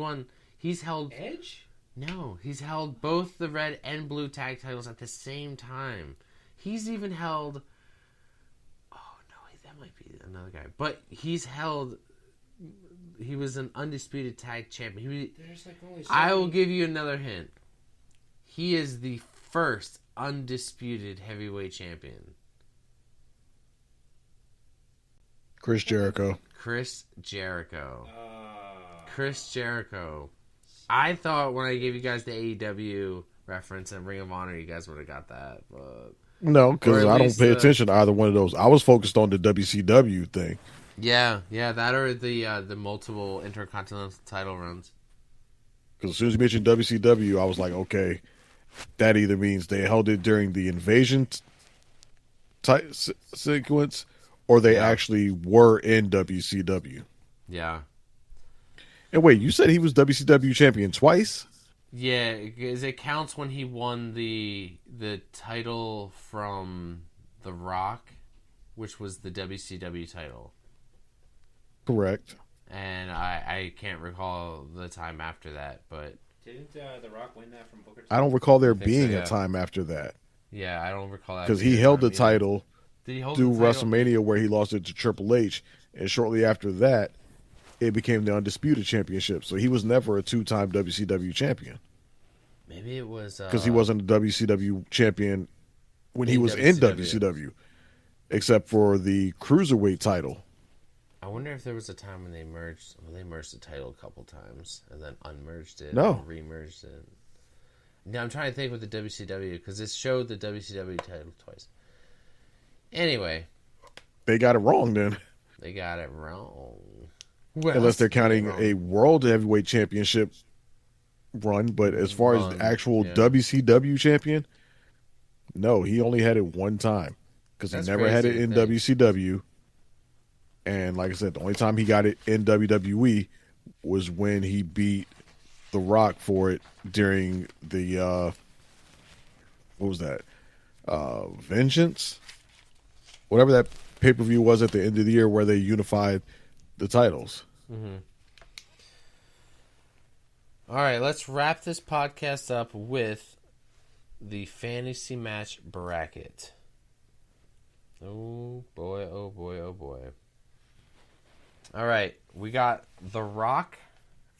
held... Edge? No, he's held both the red and blue tag titles at the same time. He's even held... Oh, no, that might be another guy. But he was an undisputed tag champion. There's like only I will give you another hint. He is the first undisputed heavyweight champion. Chris Jericho. Chris Jericho. I thought when I gave you guys the AEW reference and Ring of Honor, you guys would have got that. But no, because I don't pay attention to either one of those. I was focused on the WCW thing. Yeah, that or the multiple Intercontinental title runs. Because as soon as you mentioned WCW, I was like, okay, that either means they held it during the Invasion sequence, or they actually were in WCW. Yeah. And wait, you said he was WCW champion twice? Yeah, because it counts when he won the title from The Rock, which was the WCW title. Correct. And I can't recall the time after that, but... Didn't The Rock win that from Booker T? I don't recall there being so, yeah. a time after that. Yeah, I don't recall that. Because he held the title Did he hold through the title? WrestleMania where he lost it to Triple H, and shortly after that, it became the Undisputed Championship. So he was never a 2-time WCW champion. Maybe it was... Because he wasn't a WCW champion when he was in WCW, except for the Cruiserweight title. I wonder if there was a time when they merged... Well, they merged the title a couple times, and then unmerged it, No. and remerged it. Now, I'm trying to think with the WCW, because it showed the WCW title twice. Anyway. They got it wrong then. They got it wrong. Unless they're counting a World Heavyweight Championship run, but as far as the actual WCW champion, no, he only had it one time. because he never had it in WCW. And like I said, the only time he got it in WWE was when he beat The Rock for it during the what was that? Vengeance? Whatever that pay-per-view was at the end of the year where they unified the titles. Mm-hmm. All right, let's wrap this podcast up with the fantasy match bracket. Oh boy, oh boy, oh boy. All right, we got The Rock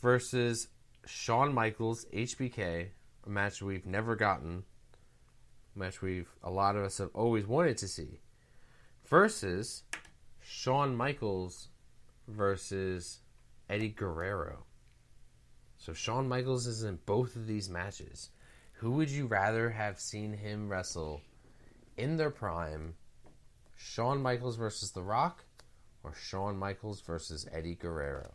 versus Shawn Michaels, HBK, a match we've never gotten, a match a lot of us have always wanted to see, versus Shawn Michaels versus Eddie Guerrero. So Shawn Michaels is in both of these matches. Who would you rather have seen him wrestle in their prime? Shawn Michaels versus The Rock, or Shawn Michaels versus Eddie Guerrero?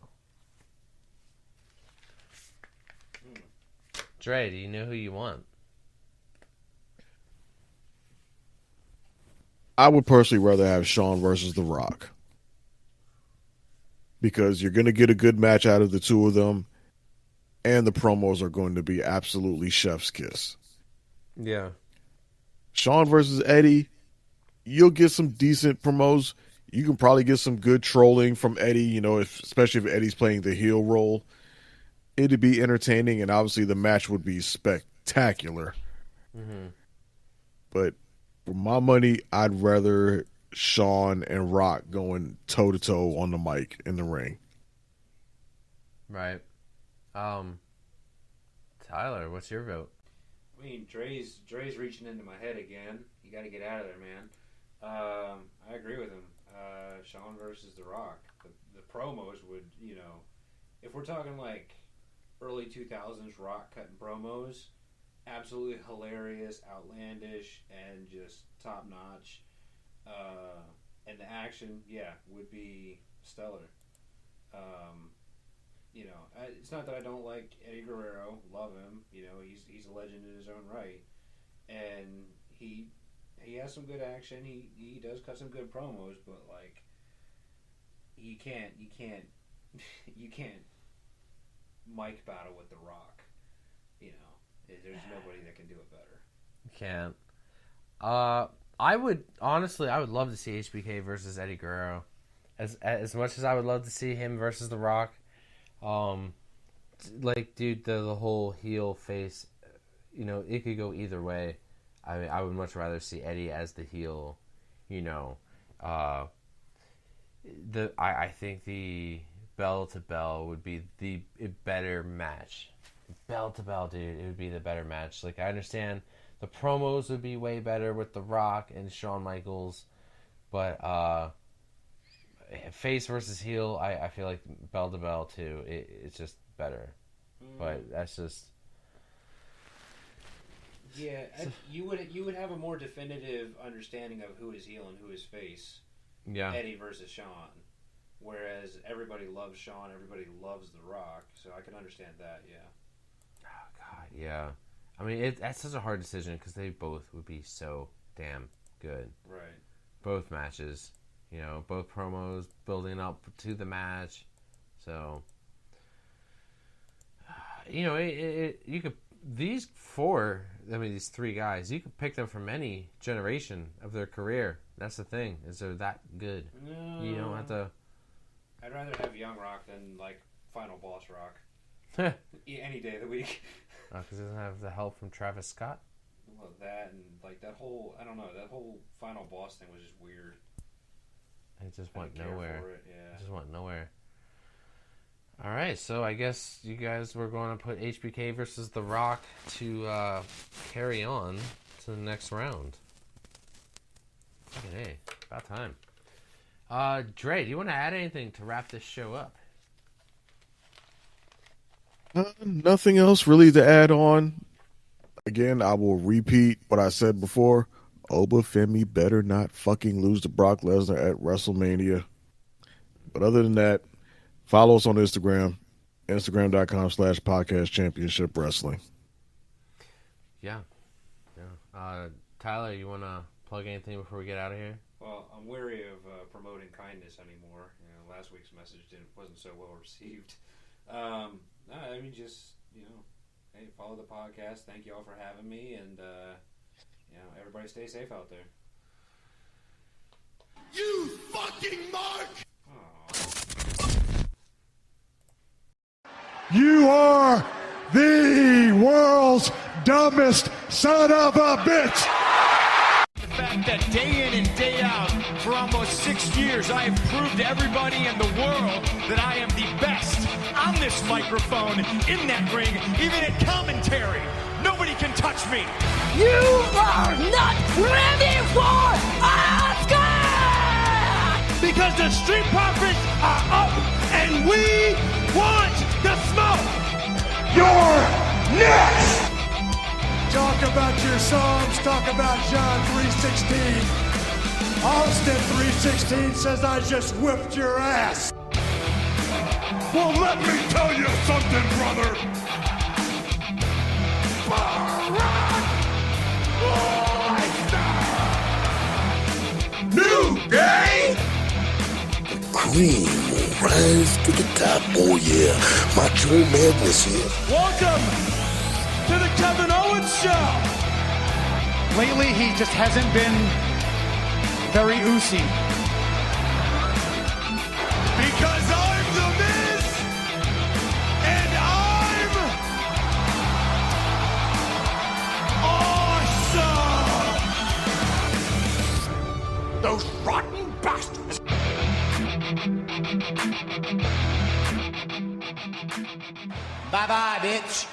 Dre, do you know who you want? I would personally rather have Shawn versus The Rock. Because you're going to get a good match out of the two of them. And the promos are going to be absolutely chef's kiss. Yeah. Shawn versus Eddie, you'll get some decent promos. You can probably get some good trolling from Eddie, especially if Eddie's playing the heel role. It'd be entertaining, and obviously the match would be spectacular. Mm-hmm. But for my money, I'd rather Shawn and Rock going toe-to-toe on the mic in the ring. Right. Tyler, what's your vote? I mean, Dre's reaching into my head again. You got to get out of there, man. I agree with him. Shawn versus The Rock. The promos would, if we're talking like early 2000s Rock cutting promos, absolutely hilarious, outlandish, and just top notch. And the action, would be stellar. It's not that I don't like Eddie Guerrero. Love him. He's a legend in his own right, and he has some good action. He does cut some good promos, but like you can't mic battle with The Rock. There's nobody that can do it better. You can't. I would love to see HBK versus Eddie Guerrero. As much as I would love to see him versus The Rock. Dude, the whole heel face, it could go either way. I would much rather see Eddie as the heel. I think the bell to bell would be the better match. Bell to bell, dude, it would be the better match. Like, I understand the promos would be way better with The Rock and Shawn Michaels, but face versus heel, I feel like bell to bell too. It's just better, but that's just you would have a more definitive understanding of who is heel and who is face. Yeah, Eddie versus Shawn, whereas everybody loves Shawn, everybody loves The Rock, so I can understand that. Yeah. Oh God, yeah. I mean, that's such a hard decision because they both would be so damn good. Right. Both matches. Both promos building up to the match. So, you could, these three guys, you could pick them from any generation of their career. That's the thing, is they're that good. No. You don't have to. I'd rather have Young Rock than, Final Boss Rock. Any day of the week. Because he doesn't have the help from Travis Scott? Well, that and, that whole, I don't know, that whole Final Boss thing was just weird. It just went nowhere. It just went nowhere. All right, so I guess you guys were going to put HBK versus The Rock to carry on to the next round. Hey, about time. Dre, do you want to add anything to wrap this show up? Nothing else really to add on. Again, I will repeat what I said before. Obafemi better not fucking lose to Brock Lesnar at WrestleMania. But other than that, follow us on Instagram, Instagram.com/podcast championship wrestling. Yeah. Tyler, you want to plug anything before we get out of here? Well, I'm wary of promoting kindness anymore. You know, last week's message wasn't so well received. No, I mean, just, you know, hey, follow the podcast. Thank you all for having me, and you know, everybody stay safe out there. You fucking mark! You are the world's dumbest son of a bitch! The fact that day in and day out, for almost 6 years, I have proved to everybody in the world that I am the best on this microphone, in that ring, even at commentary. Nobody can touch me. You are not ready for Oscar! Because the Street Profits are up and we want the smoke. You're next! Talk about your songs, talk about John 3:16. Austin 3:16 says I just whipped your ass. Well, let me tell you something, brother. New day! The cream will rise to the top. Oh yeah, Macho Madness here. Welcome to the Kevin Owens Show. Lately, he just hasn't been very oozy. Because I'm the Miz, and I'm awesome! Those rotten bastards! Bye-bye, bitch.